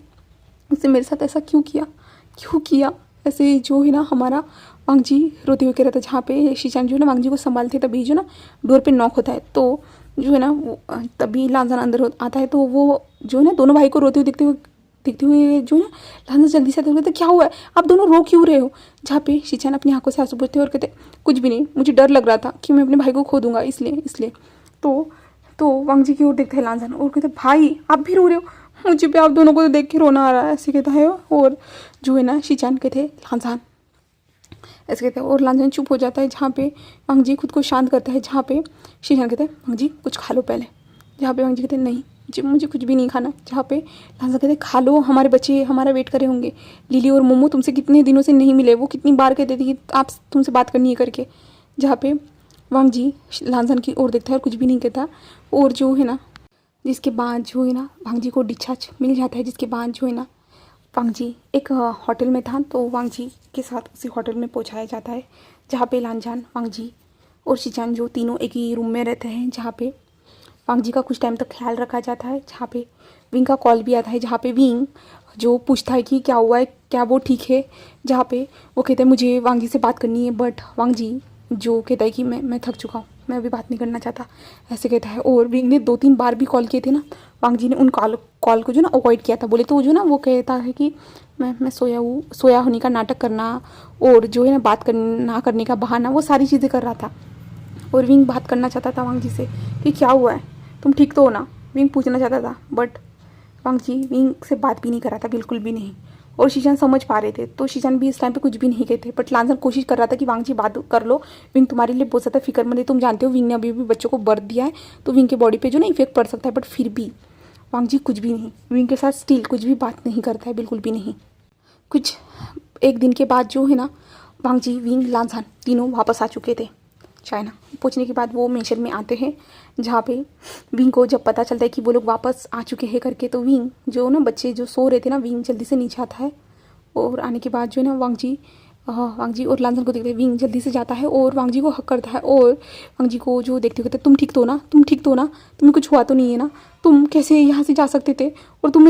उसने मेरे साथ ऐसा क्यों किया ऐसे जो है ना हमारा वांग जी रोते हुए कह रहा था। जहाँ पे शीचान जो है ना वांग जी को संभालते तभी जो ना डोर पे नॉक होता है, तो जो है ना वो तभी लानजान अंदर आता है, तो वो जो है ना दोनों भाई को रोते हुए देखते हुए जो है ना लानजान जल्दी से कहते क्या हुआ है, आप दोनों रो क्यों रहे हो। जहाँ पे शीचान अपनी आंखों से आंसू पोंछते और कहते कुछ भी नहीं, मुझे डर लग रहा था कि मैं अपने भाई को खो दूंगा, इसलिए तो वांग जी की ओर देखते हैं लानजान और कहते भाई आप भी रो रहे हो, मुझे भी आप दोनों को तो देख के रोना आ रहा है, ऐसे कहता है। और जो है ना शीचान कहते लानजान ऐसे कहते हैं, और लानजान चुप हो जाता है। जहाँ पे वांग जी खुद को शांत करता है। जहाँ पे शीचान कहते हैं वांग जी कुछ खा लो पहले। जहाँ पे वांग जी कहते हैं नहीं मुझे कुछ भी नहीं खाना। जहाँ पे लानजान कहते हैं खा लो, हमारे बच्चे हमारा वेट करे होंगे, लिली और मोमो तुमसे कितने दिनों से नहीं मिले, वो कितनी बार कहते थे कि आप तुमसे बात करनी है करके। जहाँ पे वांग जी लानजान की ओर देखता है और कुछ भी नहीं कहता। और जो है ना जिसके बाद जो है ना वांग जी को डिस्चार्ज मिल जाता है। जिसके बाद जो है ना वांग जी एक होटल में था, तो वांग जी के साथ उसी होटल में पहुंचाया जाता है। जहाँ पे लानजान वांग जी और शीचान जो तीनों एक ही रूम में रहते हैं। जहाँ पे वांग जी का कुछ टाइम तक ख्याल रखा जाता है। जहाँ पे विंग का कॉल भी आता है। जहाँ पे विंग जो पूछता है कि क्या हुआ है, क्या वो ठीक है। जहाँ पे वो कहते हैं मुझे वांग जी से बात करनी है, बट वांग जी जो कहता है कि मैं थक चुका हूँ, मैं अभी बात नहीं करना चाहता, ऐसे कहता है। और विंग ने 2-3 बार भी कॉल किए थे ना, वांग जी ने उन कॉल को जो ना अवॉइड किया था। बोले तो जो ना वो कहता है कि मैं सोया होने का नाटक करना और जो है ना बात ना करने का बहाना, वो सारी चीज़ें कर रहा था। और विंग बात करना चाहता था वांग जी से कि क्या हुआ है, तुम ठीक तो हो ना, विंग पूछना चाहता था। बट वांग जी विंग से बात भी नहीं कर रहा था, बिल्कुल भी नहीं। और शीचान समझ पा रहे थे, तो शीचान भी इस टाइम पे कुछ भी नहीं कहते। बट लानजान कोशिश कर रहा था कि वांग जी बात कर लो, विंग तुम्हारे लिए बहुत ज़्यादा फिक्रमंद है, तुम जानते हो विंग ने अभी भी बच्चों को बर्थ दिया है, तो विंग के बॉडी पे जो ना इफेक्ट पड़ सकता है। बट फिर भी वांग जी कुछ भी नहीं, विंग के साथ स्टिल कुछ भी बात नहीं करता है, बिल्कुल भी नहीं। कुछ एक दिन के बाद जो है ना वांग जी विंग लानजान तीनों वापस आ चुके थे। चाइना पहुंचने के बाद वो मेंशन में आते हैं। जहाँ पे विंग को जब पता चलता है कि वो लोग वापस आ चुके हैं करके, तो विंग जो ना बच्चे जो सो रहे थे ना, विंग जल्दी से नीचे आता है। और आने के बाद जो है ना वांग जी और लानजान को देखते हैं, विंग जल्दी से जाता है और वांग जी को हक करता है। और वांग जी को जो देखते हुए तुम ठीक तो ना, तुम्हें कुछ हुआ तो नहीं है ना, तुम कैसे यहाँ से जा सकते थे, और तुम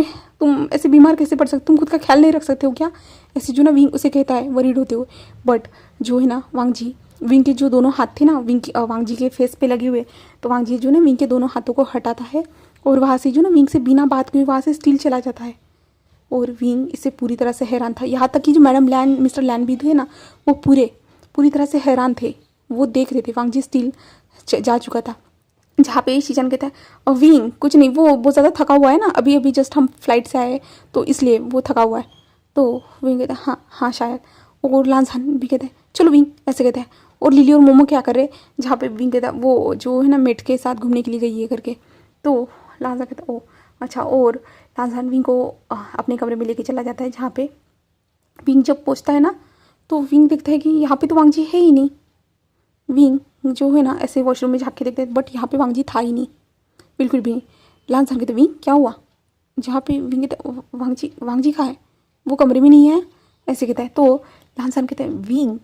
ऐसे बीमार कैसे पड़ सकते, तुम खुद का ख्याल नहीं रख सकते हो क्या, ऐसे जो ना विंग उसे कहता है वरीड होते हुए। बट जो है ना वांग जी विंग के जो दोनों हाथ थे ना वांग जी के फेस पे लगे हुए, तो वांग जी जो ना विंग के दोनों हाथों को हटाता है और वहाँ से जो ना विंग से बिना बात किए वहाँ से स्टिल चला जाता है। और विंग इससे पूरी तरह से हैरान था। यहाँ तक कि जो मैडम लैन मिस्टर लैन भी थे ना, वो पूरी तरह से हैरान थे, वो देख रहे थे वांग जी स्टिल जा चुका था। जहाँ पे शीचान कहता है विंग कुछ नहीं, वो बहुत ज़्यादा थका हुआ है ना, अभी जस्ट हम फ्लाइट से आए तो इसलिए वो थका हुआ है। तो विंग कहता है हाँ शायद। और लानजान भी कहते हैं चलो विंग, ऐसे कहते हैं। और लिली और मोमो क्या कर रहे, जहाँ पे विंग कहता है वो जो है ना मेट के साथ घूमने के लिए गई है करके। तो लानजान कहता है ओ अच्छा। और लानजान विंग को अपने कमरे में लेके चला जाता है। जहाँ पे विंग जब पहुँचता है ना, तो विंग देखता है कि यहाँ पे तो वांग जी है ही नहीं। विंग जो है ना ऐसे वॉशरूम में झाँक के देखते हैं, बट यहाँ पे वांग जी था ही नहीं, बिल्कुल भी नहीं। लानजान कहते विंग क्या हुआ। जहाँ पे विंग कहते वांग जी कहाँ है, वो कमरे में नहीं है, ऐसे कहता है। तो लानजान कहते हैं विंग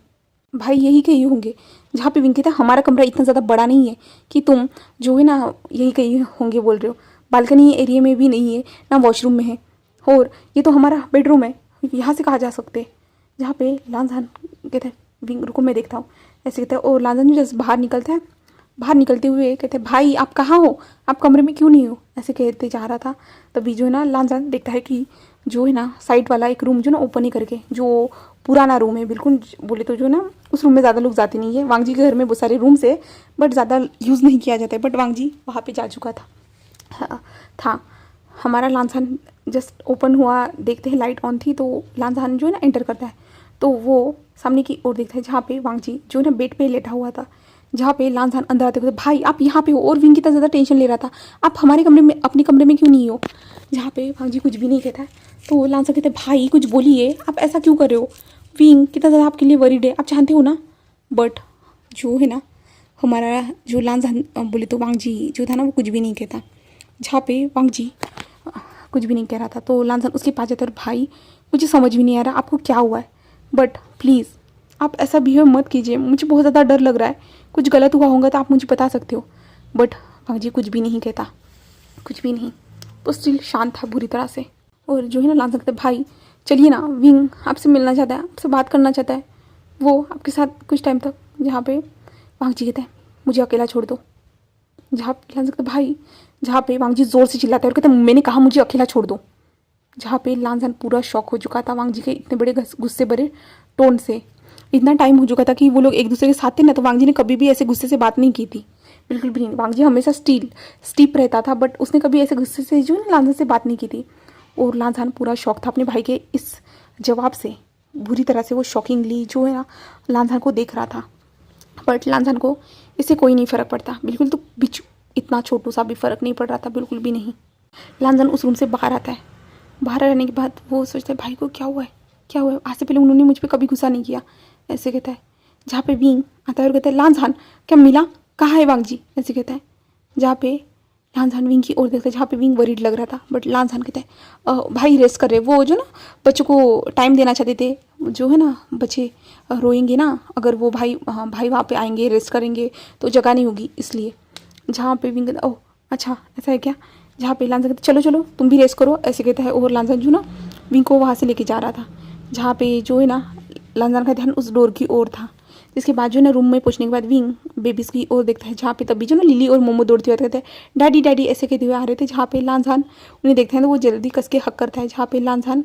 भाई यही कहीं होंगे। जहाँ पे विंग कहता है हमारा कमरा इतना ज़्यादा बड़ा नहीं है कि तुम जो है ना यही कहीं होंगे बोल रहे हो, बालकनी एरिया में भी नहीं है ना वॉशरूम में है, और ये तो हमारा बेडरूम है, यहाँ से कहाँ जा सकते। जहाँ पे लानजान कहता है विंग रुको मैं देखता हूँ। ऐसे कहता है। और लांजान जो जैसे बाहर निकलता है, बाहर निकलते हुए कहते हैं भाई आप कहाँ हो, आप कमरे में क्यों नहीं हो, ऐसे कहते जा रहा था। तभी जो है ना लांजान देखता है कि जो है ना साइड वाला एक रूम जो ना ओपन ही करके, जो पुराना रूम है बिल्कुल, बोले तो जो ना उस रूम में ज़्यादा लोग जाते नहीं है। वांगजी के घर में बहुत सारे रूम्स है बट ज़्यादा यूज़ नहीं किया जाता है, बट वांगजी वहाँ पे जा चुका था। हमारा लांजान जस्ट ओपन हुआ, देखते हैं लाइट ऑन थी, तो लांजान जो है ना एंटर करता है। तो वो सामने की ओर देखता है जहाँ पे वांगजी जो है ना बेड पे लेटा हुआ था, जहाँ पे लांजान अंदर आते हुए भाई आप यहाँ पे हो, और विंग कितना ज़्यादा टेंशन ले रहा था, आप हमारे कमरे में अपने कमरे में क्यों नहीं हो, जहाँ पे वांगजी कुछ भी नहीं कहता है। तो लांजान कहते हैं भाई कुछ बोलिए, आप ऐसा क्यों कर रहे हो, विंग कितना ज़्यादा आपके लिए वरीड है, आप जानते हो ना। बट जो है ना हमारा जो लांजान बोले तो वांगजी जो था ना वो कुछ भी नहीं कहता, जहाँ पे वांगजी कुछ भी नहीं कह रहा था। तो लांजान उसके पास जाता है और भाई मुझे समझ भी नहीं आ रहा आपको क्या हुआ है, बट प्लीज़ आप ऐसा बिहेव मत कीजिए, मुझे बहुत ज़्यादा डर लग रहा है, कुछ गलत हुआ होगा तो आप मुझे बता सकते हो। बट वांगजी कुछ भी नहीं कहता, कुछ भी नहीं, तो स्टिल शांत था बुरी तरह से। और जो है ना लांजान कहते भाई चलिए ना, विंग आपसे मिलना चाहता है, आपसे बात करना चाहता है, वो आपके साथ कुछ टाइम तक। जहाँ पे वांगजी कहता है मुझे अकेला छोड़ दो, जहाँ पे लांजान कहते भाई, जहाँ पे वांगजी ज़ोर से चिल्लाता है और कहते मैंने कहा मुझे अकेला छोड़ दो। जहाँ पे लांजान पूरा शॉक हो चुका था वांगजी के इतने बड़े गुस्से भरे टोन से। इतना टाइम हो चुका था कि वो लोग एक दूसरे के साथ थे ना, तो वांगजी ने कभी भी ऐसे गुस्से से बात नहीं की थी, बिल्कुल भी नहीं। वांगजी हमेशा स्टीप रहता था, बट उसने कभी ऐसे गुस्से से जो है लांजान से बात नहीं की थी। और लांजान पूरा शौक था अपने भाई के इस जवाब से, बुरी तरह से वो शॉकिंगली जो है ना लांजान को देख रहा था। बट लांजान को इससे कोई नहीं फ़र्क पड़ता, बिल्कुल तो बिच्छू इतना छोटू सा भी फ़र्क नहीं पड़ रहा था, बिल्कुल भी नहीं। लांजान उस रूम से बाहर आता है, बाहर आने के बाद वो सोचता है भाई को क्या हुआ है, क्या हुआ है, आज से पहले उन्होंने मुझ पर कभी गुस्सा नहीं किया, ऐसे कहता है। जहाँ पे विंग आता है और कहता है लांजान क्या मिला, कहाँ है वांगजी, ऐसे कहता है। जहाँ पे लांजान विंग की ओर देखता है, जहाँ पे विंग वरीड लग रहा था, बट लांजान कहता है भाई रेस्ट कर रहे, वो जो ना बच्चों को टाइम देना चाहते थे, जो है ना बच्चे रोएंगे ना अगर वो भाई वहाँ पे आएंगे रेस्ट करेंगे तो जगह नहीं होगी, इसलिए। जहाँ पे विंग कहता ओह अच्छा ऐसा है क्या, जहाँ पे लांजान कहता चलो चलो तुम भी रेस्ट करो, ऐसे कहता है। और लांजान जो ना विंग को वहाँ से लेके जा रहा था, जहाँ पे जो है ना लांजान का ध्यान उस डोर की ओर था। जिसके बाद जो है ना रूम में पहुंचने के बाद विंग बेबीज़ की ओर देखता है, जहाँ पे तभी जो ना लिली और मोमो दौड़ते हुए कहते हैं डैडी डैडी ऐसे कहते हुए आ रहे थे। जहाँ पे लांजान उन्हें देखते हैं तो वो जल्दी कस के हक करता है, जहाँ पे लांजान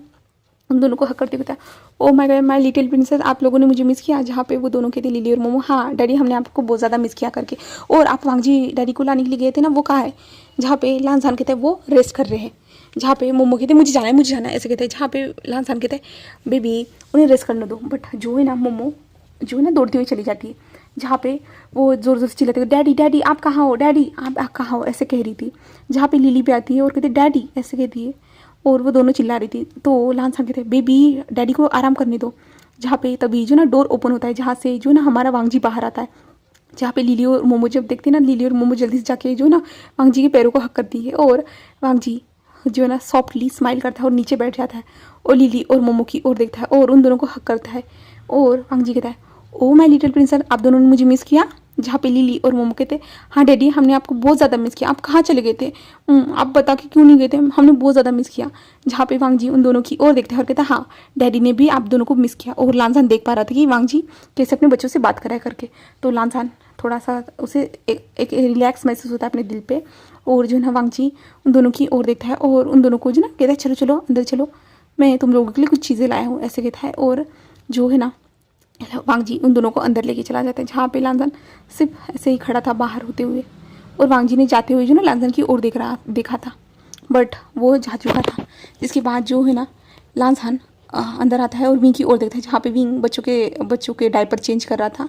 उन दोनों को हक करते हुए कहता है oh my God my little princess, आप लोगों ने मुझे मिस किया। जहाँ पे वो दोनों कहते लिली और मोमो हाँ डैडी हमने आपको बहुत ज़्यादा मिस किया करके, और आप वांगजी डैडी को लाने के लिए गए थे ना वो कहाँ है। जहाँ पे लांजान कहते हैं वो रेस्ट कर रहे हैं। जहाँ पे मोमो कहते मुझे जाना है मुझे जाना है, ऐसे कहते हैं। जहाँ पे लांजान कहते हैं बेबी उन्हें रेस्ट करने दो, बट जो है ना मोमो जो है ना दौड़ती हुई चली जाती है। जहाँ पे वो ज़ोर ज़ोर से चिल्लाते हुए डैडी डैडी आप कहाँ हो, डैडी आप कहाँ हो, ऐसे कह रही थी। जहाँ पे लिली पे आती है और कहते डैडी ऐसे कहती है, और वो दोनों चिल्ला रही थी। तो लांजान कहते बेबी डैडी को आराम करने दो। जहाँ पे तभी जो ना डोर ओपन होता है, जहाँ से जो ना हमारा वांगजी बाहर आता है। जहाँ पे लिली और मोमो जब देखते हैं ना, लिली और मोमो जल्दी से जाके जो ना वांगजी के पैरों को हक करती है, और वांगजी जो है ना सॉफ्टली स्माइल करता है और नीचे बैठ जाता है, और लिली और मोमो की ओर देखता है और उन दोनों को हक करता है। और वांगजी कहता है ओ माय लिटिल प्रिंसेस आप दोनों ने मुझे मिस किया। जहाँ पे लिली और मोमो कहते हाँ डैडी हमने आपको बहुत ज़्यादा मिस किया, आप कहाँ चले गए थे, आप बता के क्यों नहीं गए थे, हमने बहुत ज़्यादा मिस किया। जहाँ पे वांगजी उन दोनों की ओर देखते हैं और कहता है हाँ डैडी ने भी आप दोनों को मिस किया। और लांजान देख पा रहा था कि वांगजी कैसे अपने बच्चों से बात कराया करके, तो लांजान थोड़ा सा उसे एक रिलैक्स महसूस होता है अपने दिल पे। और जो है ना वांगजी उन दोनों की ओर देखता है और उन दोनों को जो ना कहता है चलो चलो अंदर चलो, मैं तुम लोगों के लिए कुछ चीज़ें लाया हूँ, ऐसे कहता है। और जो है ना वांगजी उन दोनों को अंदर लेके चला जाता है, जहाँ पे लांजान सिर्फ ऐसे ही खड़ा था बाहर होते हुए, और वांगजी ने जाते हुए जो ना लांजान की ओर देखा था, बट वो जा चुका था। जिसके बाद जो है ना लांजान अंदर आता है और विंग की ओर देखता है, जहाँ पे विंग बच्चों के डायपर चेंज कर रहा था।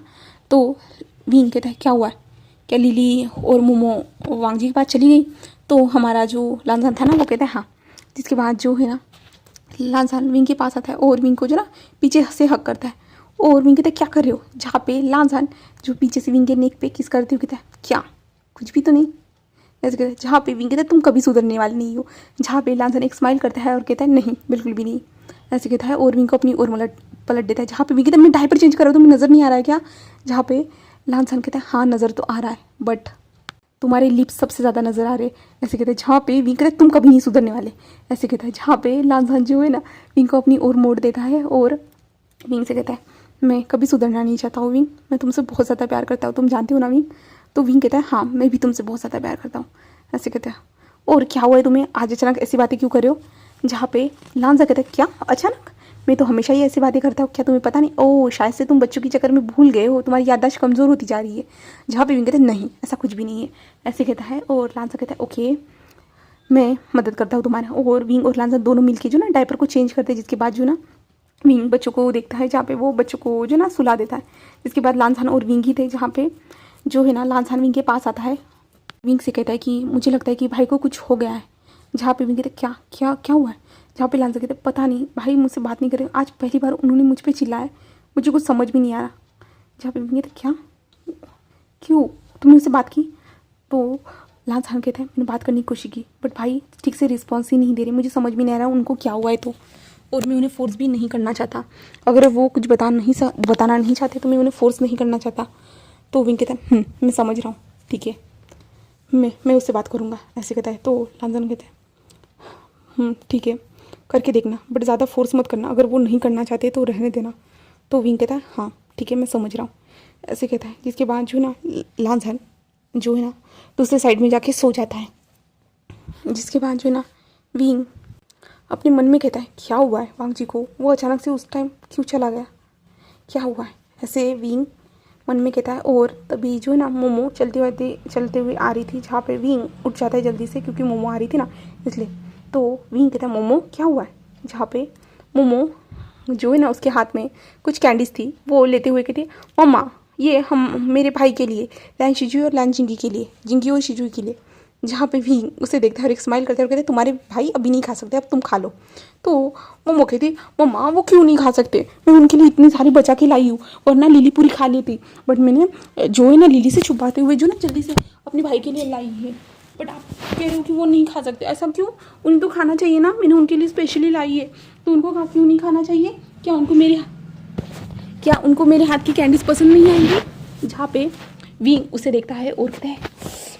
तो विंग कहता है क्या हुआ, क्या लिली और मोमो वांगजी के पास चली गई। तो हमारा जो लांजान था ना वो कहता है हाँ। जिसके बाद जो है ना लांजान विंग के पास आता है और विंग को जो ना पीछे से हक करता है, और विंग कहता है क्या कर रहे हो। जहाँ पे लांजान जो पीछे से विंग के नेक पे किस करते हो कहता है क्या कुछ भी तो नहीं, ऐसे कहता है। जहाँ पे विंग कहता है तुम कभी सुधरने वाले नहीं हो। जहाँ पे लांजान एक स्माइल करता है और कहता है नहीं बिल्कुल भी नहीं, ऐसे कहता है। और विंग को अपनी ओर पलट देता है। जहाँ पे विंग कहता है मैं डायपर चेंज कर रहा हूँ तुम्हें नज़र नहीं आ रहा है क्या। जहाँ पे लांजान कहता है हाँ नज़र तो आ रहा है, बट तुम्हारे लिप्स सबसे ज़्यादा नज़र आ रहे, ऐसे कहते हैं। जहाँ पे विंग कहता है तुम कभी नहीं सुधरने वाले, ऐसे कहता है। जहाँ पे लांजान जो है ना विंग को अपनी ओर मोड़ देता है और विंग से कहता है मैं कभी सुधरना नहीं चाहता हूँ विंग, मैं तुमसे बहुत ज़्यादा प्यार करता हूँ, तुम जानती हो ना विंग। तो विंग कहता है हाँ मैं भी तुमसे बहुत ज़्यादा प्यार करता हूँ। ऐसे कहता है और क्या हुआ है तुम्हें, आज अचानक ऐसी बातें क्यों कर रहे हो। जहाँ पे लांजा कहता है क्या अचानक, मैं तो हमेशा ही ऐसी बातें करता हूँ, क्या तुम्हें पता नहीं। ओह शायद से तुम बच्चों के चक्कर में भूल गए हो, तुम्हारी याददाश्त कमज़ोर होती जा रही है। जहाँ पे विंग कहता है नहीं ऐसा कुछ भी नहीं है, ऐसे कहता है। और लांजा कहता है ओके मैं मदद करता हूँ तुम्हारा। और विंग और लांजा दोनों मिलके जो ना डायपर को चेंज करते हैं, जिसके बाद जो ना विंग बच्चों को देखता है, जहाँ पे वो बच्चों को जो ना सुला देता है। जिसके बाद लांछान और विंग ही थे, जहाँ पे जो है ना लांछान विंग के पास आता है, विंग से कहता है कि मुझे लगता है कि भाई को कुछ हो गया है। जहाँ पे विंग कहते क्या क्या क्या हुआ है। जहाँ पे लांछा कहते पता नहीं भाई मुझसे बात नहीं करे, आज पहली बार उन्होंने मुझ पर चिल्लाया, मुझे कुछ समझ भी नहीं आ रहा। जहाँ पे विंग कहते क्या क्यों तुमने उससे बात की। तो लांछान कहते हैं मैंने बात करने की कोशिश की बट भाई ठीक से रिस्पॉन्स ही नहीं दे रहे, मुझे समझ भी नहीं आ रहा उनको क्या हुआ है। तो और मैं उन्हें फोर्स भी नहीं करना चाहता, अगर वो कुछ बताना नहीं चाहते तो मैं उन्हें फोर्स नहीं करना चाहता। तो विंग कहता है मैं समझ रहा हूँ ठीक है, मैं उससे बात करूँगा, ऐसे कहता है। तो लांछन कहता है ठीक है करके देखना बट ज़्यादा फोर्स मत करना, अगर वो नहीं करना चाहते तो रहने देना। तो विंग कहता है हाँ ठीक है मैं समझ रहा हूँ, ऐसे कहता है। जिसके बाद जो है ना लांछन जो है ना दूसरे साइड में जाके सो जाता है। जिसके बाद जो है ना विंग अपने मन में कहता है क्या हुआ है वांग जी को, वो अचानक से उस टाइम क्यों चला गया, क्या हुआ है, ऐसे विंग मन में कहता है। और तभी जो है ना मोमो चलते हुए आ रही थी, जहाँ पे विंग उठ जाता है जल्दी से क्योंकि मोमो आ रही थी ना इसलिए। तो विंग कहता है मोमो क्या हुआ है। जहाँ पे मोमो जो है ना उसके हाथ में कुछ कैंडीज थी, वो लेते हुए कहती है मम्मा ये हम मेरे भाई के लिए, लैन शिजू और लैन जिंगी के लिए, जिंगी और शिजू के लिए। जहाँ पे भी उसे देखता है और एक स्माइल करते हैं और कहते हैं तुम्हारे भाई अभी नहीं खा सकते, अब तुम खा लो। तो मोमो कहती मम्मा वो क्यों नहीं खा सकते, मैं उनके लिए इतनी सारी बचा के लाई हूँ, वरना लिली पूरी खा लेती, बट मैंने जो है ना लिली से छुपाते हुए जो ना जल्दी से अपने भाई के लिए लाई है। बट आप कह रहे हो कि वो नहीं खा सकते, ऐसा क्यों, उन्हें तो खाना चाहिए ना, मैंने उनके लिए स्पेशली लाई है, तो उनको क्यों नहीं खाना चाहिए, क्या उनको मेरे हाथ की कैंडीज पसंद नहीं आएंगी। जहाँ पे विंग उसे देखता है और कहता है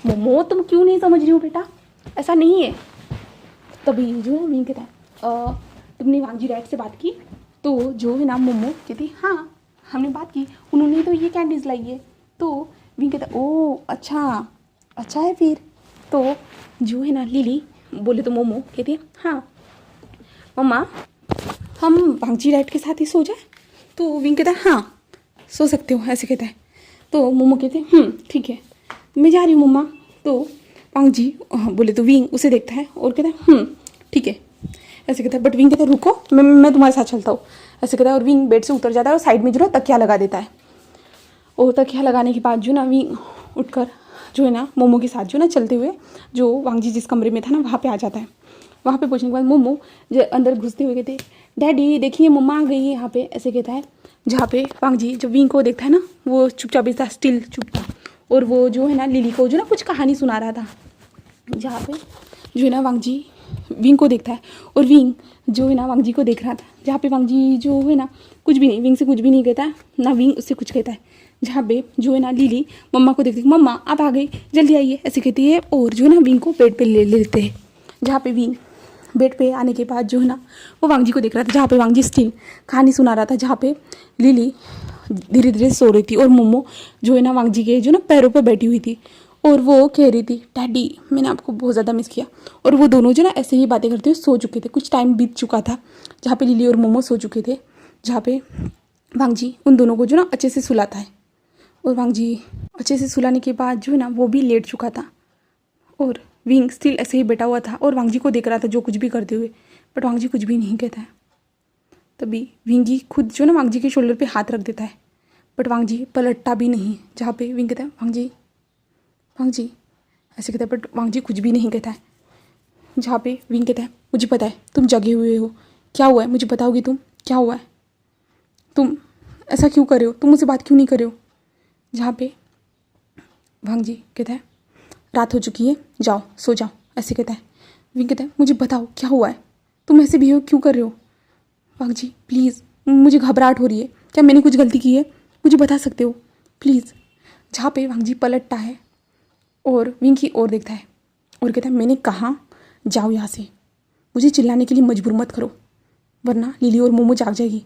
मोमो तुम क्यों नहीं समझ रही हो बेटा, ऐसा नहीं है। तभी जो है विंग कहता है तुमने वांग जी डैड से बात की। तो जो है ना मोमो कहती हाँ हमने बात की, उन्होंने तो ये कैंडीज लाई है। तो विंग कहता है ओ अच्छा है फिर। तो जो है ना लिली बोले तो मोमो कहती है हाँ मम्मा हम वांग जी डैड के साथ ही सो जाए। तो विंग कहता है हाँ सो सकते हो, ऐसे कहता है। तो मोमो कहते हैं ठीक है मैं जा रही हूँ मम्मा। तो वांग जी बोले तो विंग उसे देखता है और कहता है ठीक है, ऐसे कहता है। बट विंग कहता है रुको मैं तुम्हारे साथ चलता हूँ, ऐसे कहता है। और विंग बेड से उतर जाता है और साइड में जो है तकिया लगा देता है। और तकिया लगाने के बाद जो ना विंग उठकर जो है ना मोमो के साथ जो ना चलते हुए जो वांग जी जिस कमरे में था ना वहाँ पे आ जाता है। वहाँ पे पहुँचने के बाद मोमो जो अंदर घुसते हुए कहते डैडी देखिए मम्मा आ गई है यहाँ पे, ऐसे कहता है। जहाँ पे वांग जी जब विंग को देखता है ना वो चुपचाप भी था, स्टिल चुप था। और वो जो है ना लिली को जो ना कुछ कहानी सुना रहा था। जहाँ पे जो है ना वांग जी विंग को देखता है और विंग जो है ना वांग जी को देख रहा था। जहाँ पे वांग जी जो है ना कुछ भी नहीं, विंग से कुछ भी नहीं कहता है, ना विंग उससे कुछ कहता है। जहाँ पे जो है ना लिली मम्मा को देखती है, मम्मा आप आ गई जल्दी आइए, ऐसे कहती है। और जो है ना विंग को बेड पे ले लेते हैं। जहाँ पे विंग बेड पे आने के बाद जो है ना वो वांग जी को देख रहा था। जहाँ पे वांग जी स्टिल कहानी सुना रहा था। जहाँ पे लिली धीरे धीरे सो रही थी और मोमो जो है ना वांग जी के जो ना पैरों पर बैठी हुई थी और वो कह रही थी डैडी मैंने आपको बहुत ज़्यादा मिस किया। और वो दोनों जो ना ऐसे ही बातें करते हुए सो चुके थे, कुछ टाइम बीत चुका था। जहाँ पे लिली और मोमो सो चुके थे। जहाँ पे वांग जी उन दोनों को जो ना अच्छे से सुलाता है और वांग जी अच्छे से सुलाने के बाद जो है ना वो भी लेट चुका था और विंग स्टिल ऐसे ही बैठा हुआ था और वांग जी को देख रहा था जो कुछ भी करते हुए। बट वांग जी कुछ भी नहीं कहता है। तभी विंग जी खुद जो ना वांग जी के शोल्डर पे हाथ रख देता है बट वांग जी पलटता भी नहीं। जहाँ पे विंग कहता है वांग जी ऐसे कहता है बट वांग जी कुछ भी नहीं कहता है। जहाँ पे विंग कहता है मुझे पता है तुम जगे हुए हो, क्या हुआ है मुझे बताओगी तुम, क्या हुआ है, तुम ऐसा क्यों कर रहे हो, तुम मुझसे बात क्यों नहीं कर रहे हो। जहाँ पे वांग जी कहता है रात हो चुकी है जाओ सो जाओ, ऐसे कहता है। विंग कहता है मुझे बताओ क्या हुआ है, तुम ऐसे बिहेव क्यों कर रहे हो। वांग जी प्लीज़ मुझे घबराहट हो रही है, क्या मैंने कुछ गलती की है, मुझे बता सकते हो प्लीज़। जहाँ पे वांग जी पलटता है और विंग की ओर देखता है और कहता है मैंने कहा जाओ यहाँ से, मुझे चिल्लाने के लिए मजबूर मत करो वरना लिली और मोमो जाग जाएगी।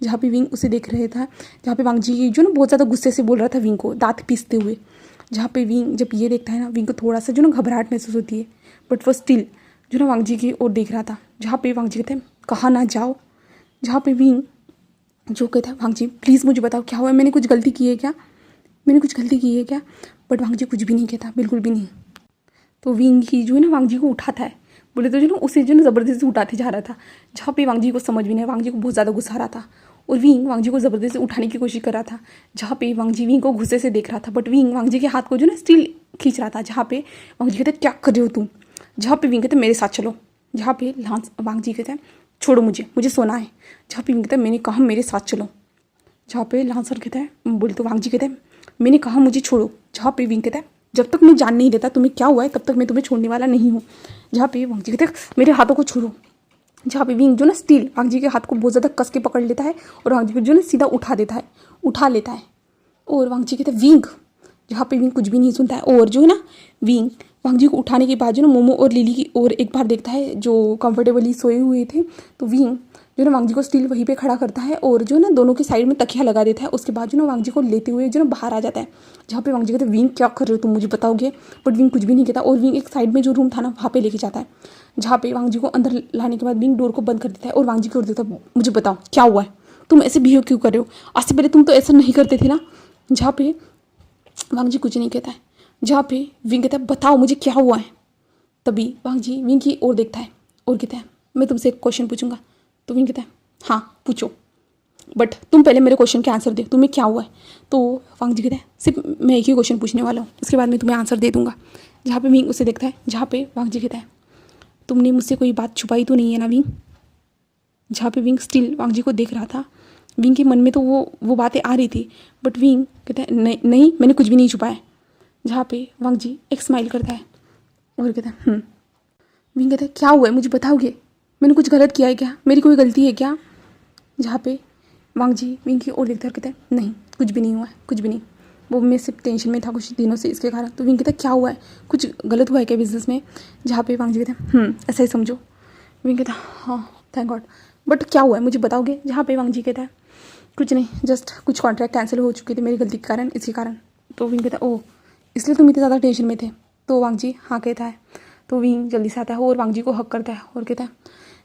जहाँ पे विंग उसे देख रहे था, जहाँ पे वांग जी जो ना बहुत ज़्यादा गुस्से से बोल रहा था विंग को, दांत पीसते हुए। जहाँ पे विंग जब ये देखता है ना, विंग को थोड़ा सा जो ना घबराहट महसूस होती है, बट वो स्टिल जो ना वांग जी की ओर देख रहा था। जहाँ पे वांग जी कहते हैं कहाँ ना जाओ। जहाँ पे विंग जो कहता है वांग जी प्लीज़ मुझे बताओ क्या हुआ है, मैंने कुछ गलती की है क्या, मैंने कुछ गलती की है क्या। बट वांग जी कुछ भी नहीं कहता, बिल्कुल भी नहीं। तो विंग ही जो है ना वांग जी को उठाता है, बोले तो जो ना उसे जो ना ज़बरदस्ती उठाते जा रहा था। जहाँ पे वांग जी को समझ भी नहीं, वांग जी को बहुत ज़्यादा गुस्सा आ रहा था और विंग वांग जी को ज़बरदस्ती उठाने की कोशिश कर रहा था। जहाँ पे वांग जी विंग को गुस्से से देख रहा था, बट विंग वांग जी के हाथ को जो ना स्टिल खींच रहा था। जहाँ पे वांग जी कहते क्या कर रहे हो तुम। जहाँ पे विंग कहते मेरे साथ चलो। जहाँ पे वांग जी कहते हैं छोड़ो मुझे सोना है। जहाँ पे विंग कहते मैंने कहा मेरे साथ चलो। जहाँ पे लांसर कहता है, बोले तो वांग जी कहते हैं मैंने कहा मुझे छोड़ो। जहाँ पे विंग कहता है जब तक मैं जान नहीं देता तुम्हें क्या हुआ है तब तक मैं तुम्हें छोड़ने वाला नहीं हूँ। जहाँ पे वांग जी कहते हैं मेरे हाथों को छोड़ो। जहाँ पे विंग जो ना स्टील वांग जी के हाथ को बहुत ज़्यादा कस के पकड़ लेता है और वांग जी को जो ना सीधा उठा लेता है। और वांग जी कहते हैं विंग। जहाँ पे विंग कुछ भी नहीं सुनता है और जो है ना विंग वांग जी को उठाने के बाद जो ना मोमो और लिली की ओर एक बार देखता है जो कंफर्टेबली सोए हुए थे। तो विंग जो ना वांग जी को स्टील वहीं पे खड़ा करता है और जो ना दोनों के साइड में तकिया लगा देता है। उसके बाद जो ना वांग जी को लेते हुए जो ना बाहर आ जाता है। जहाँ पे वांग जी कहते हैं विंग क्या कर रहे हो तुम, मुझे बताओगे। बट विंग कुछ भी नहीं कहता और विंग एक साइड में जो रूम था ना वहाँ पे लेके जाता है। जहाँ पे वांग जी को अंदर लाने के बाद विंग डोर को बंद कर देता है और वांग जी की ओर देता है, मुझे बताओ क्या हुआ है, तुम ऐसे बिहेव क्यों कर रहे हो, आज से पहले तुम तो ऐसा नहीं करते थे ना। जहाँ पे वांग जी कुछ नहीं कहता है। जहाँ पे विंग कहता है बताओ मुझे क्या हुआ है। तभी वांग जी विंग की ओर देखता है और कहता है मैं तुमसे एक क्वेश्चन पूछूंगा। तो विंग कहता है हाँ पूछो, बट तुम पहले मेरे क्वेश्चन के आंसर दे, तुम्हें क्या हुआ है। तो वांग जी कहता है सिर्फ मैं एक ही क्वेश्चन पूछने वाला हूँ, उसके बाद मैं तुम्हें आंसर दे दूंगा। जहाँ पे विंग उसे देखता है, जहाँ पे वांग जी कहता है तुमने मुझसे कोई बात छुपाई तो नहीं है ना विंग। जहाँ पे विंग स्टिल वांग जी को देख रहा था। विंग के मन में तो वो बातें आ रही थी, बट विंग कहता है नहीं मैंने कुछ भी नहीं छुपाया। जहाँ पे वांग जी एक स्माइल करता है और कहता है विंग कहता है क्या हुआ है मुझे बताओगे, मैंने कुछ गलत किया है क्या, मेरी कोई गलती है क्या। जहाँ पे वांग जी विंग की ओर देखता है और कहता है नहीं कुछ भी नहीं हुआ है, कुछ भी नहीं, वो मैं सिर्फ टेंशन में था कुछ दिनों से इसके कारण। तो विंग कहता है क्या हुआ है, कुछ गलत हुआ है क्या बिजनेस में। जहाँ पे वांग जी कहता है ऐसा ही समझो। विंग कहता है हाँ थैंक गॉड, बट क्या हुआ है मुझे बताओगे। जहाँ पे वांग जी कहता है कुछ नहीं, जस्ट कुछ कॉन्ट्रैक्ट कैंसिल हो चुके थे मेरी गलती के कारण, इसके कारण। तो विंग कहता है ओह इसलिए तुम इतने ज़्यादा टेंशन में थे। तो वांग जी हाँ कहता है। तो विंग जल्दी से आता है और वांग जी को हक करता है और कहता है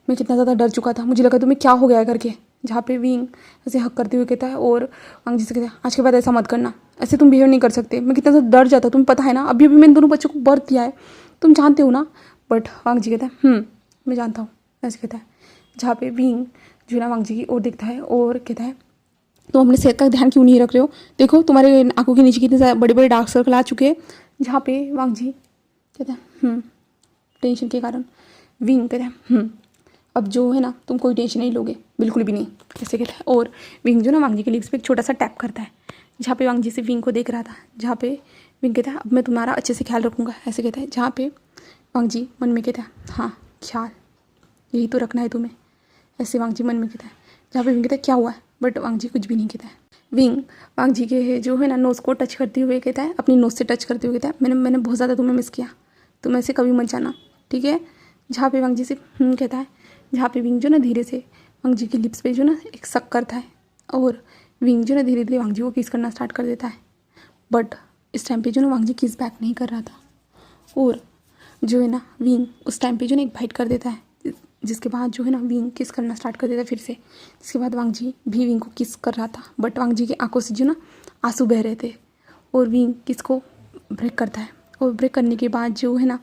मैं कितना ज़्यादा डर चुका था, मुझे लगा तुम्हें क्या हो गया है करके। जहाँ पे विंग ऐसे हक करते हुए कहता है और वांग जी से कहता है आज के बाद ऐसा मत करना, ऐसे तुम बिहेव नहीं कर सकते, मैं कितना ज़्यादा डर जाता तुम्हें पता है ना, अभी मैंने दोनों बच्चों को बर्थ दिया है, तुम जानते हो ना। बट वांग जी कहता है मैं जानता हूँ, ऐसे कहता है। जहाँ पे विंग जो है ना वांग जी की ओर देखता है और कहता है तो अपने सेहत का ध्यान क्यों नहीं रख रहे हो, देखो तुम्हारे आंखों के नीचे कितने ज़्यादा बड़े बड़े डार्क सर्कल आ चुके हैं। जहाँ पे वांग जी कहता है टेंशन के कारण। विंग कहता है अब जो है ना तुम कोई टेंशन नहीं लोगे, बिल्कुल भी नहीं, ऐसे कहता है। और विंग जो ना वांग जी के लिप्स पे एक छोटा सा टैप करता है। जहाँ पे वांग जी से विंग को देख रहा था। जहाँ पे विंग कहता है अब मैं तुम्हारा अच्छे से ख्याल रखूँगा, ऐसे कहता है। जहाँ पे वांग जी मन में कहता है हाँ ख्याल यही तो रखना है तुम्हें, ऐसे वांग जी मन में कहता है। जहाँ पे विंग कहता है क्या हुआ है, बट वांग जी कुछ भी नहीं कहता है। विंग वांग जी के जो है ना नोज़ को टच करते हुए कहता है, अपनी नोज़ से टच करते हुए कहता है मैंने बहुत ज़्यादा तुम्हें मिस किया, तुम ऐसे कभी मत जाना ठीक है। जहाँ पे वांग जी से कहता है। जहाँ पे विंग जो ना धीरे से वांग जी के लिप्स पे जो ना एक शक करता है और विंग जो ना धीरे धीरे वांग जी को किस करना स्टार्ट कर देता है। बट इस टाइम पे जो ना वांग जी किस बैक नहीं कर रहा था और जो है ना विंग उस टाइम पे जो ना एक बाइट कर देता है, जिसके बाद जो है ना विंग किस करना स्टार्ट कर देता है फिर से। जिसके बाद वांग जी भी विंग को किस कर रहा था, बट वांग जी की आंखों से जो ना आंसू बह रहे थे और विंग किस को ब्रेक करता है। और ब्रेक करने के बाद जो है ना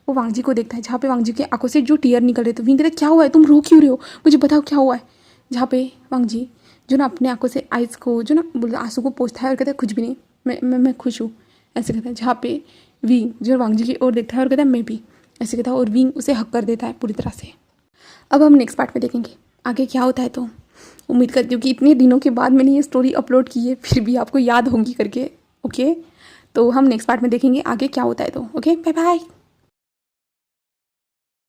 वो वांग जी को देखता है। जहाँ पे वांग जी की आंखों से जो टीयर निकल रहे थे, विंग कहता है क्या हुआ है, तुम रो क्यों रहे हो, मुझे बताओ क्या हुआ है। जहाँ पे वांग जी जो ना अपने आंखों से आइस को जो ना बोलते आंसू को पोंछता है और कहता है कुछ भी नहीं, मैं खुश हूँ, ऐसे कहता है। जहाँ पे विंग जो वांग जी की ओर देखता है और कहता है मैं भी, ऐसे कहता है। और विंग उसे हक कर देता है पूरी तरह से। अब हम नेक्स्ट पार्ट में देखेंगे आगे क्या होता है। तो उम्मीद करती हूँ कि इतने दिनों के बाद मैंने ये स्टोरी अपलोड की है फिर भी आपको याद होंगी करके। ओके तो हम नेक्स्ट पार्ट में देखेंगे आगे क्या होता है। तो ओके बाय बाय।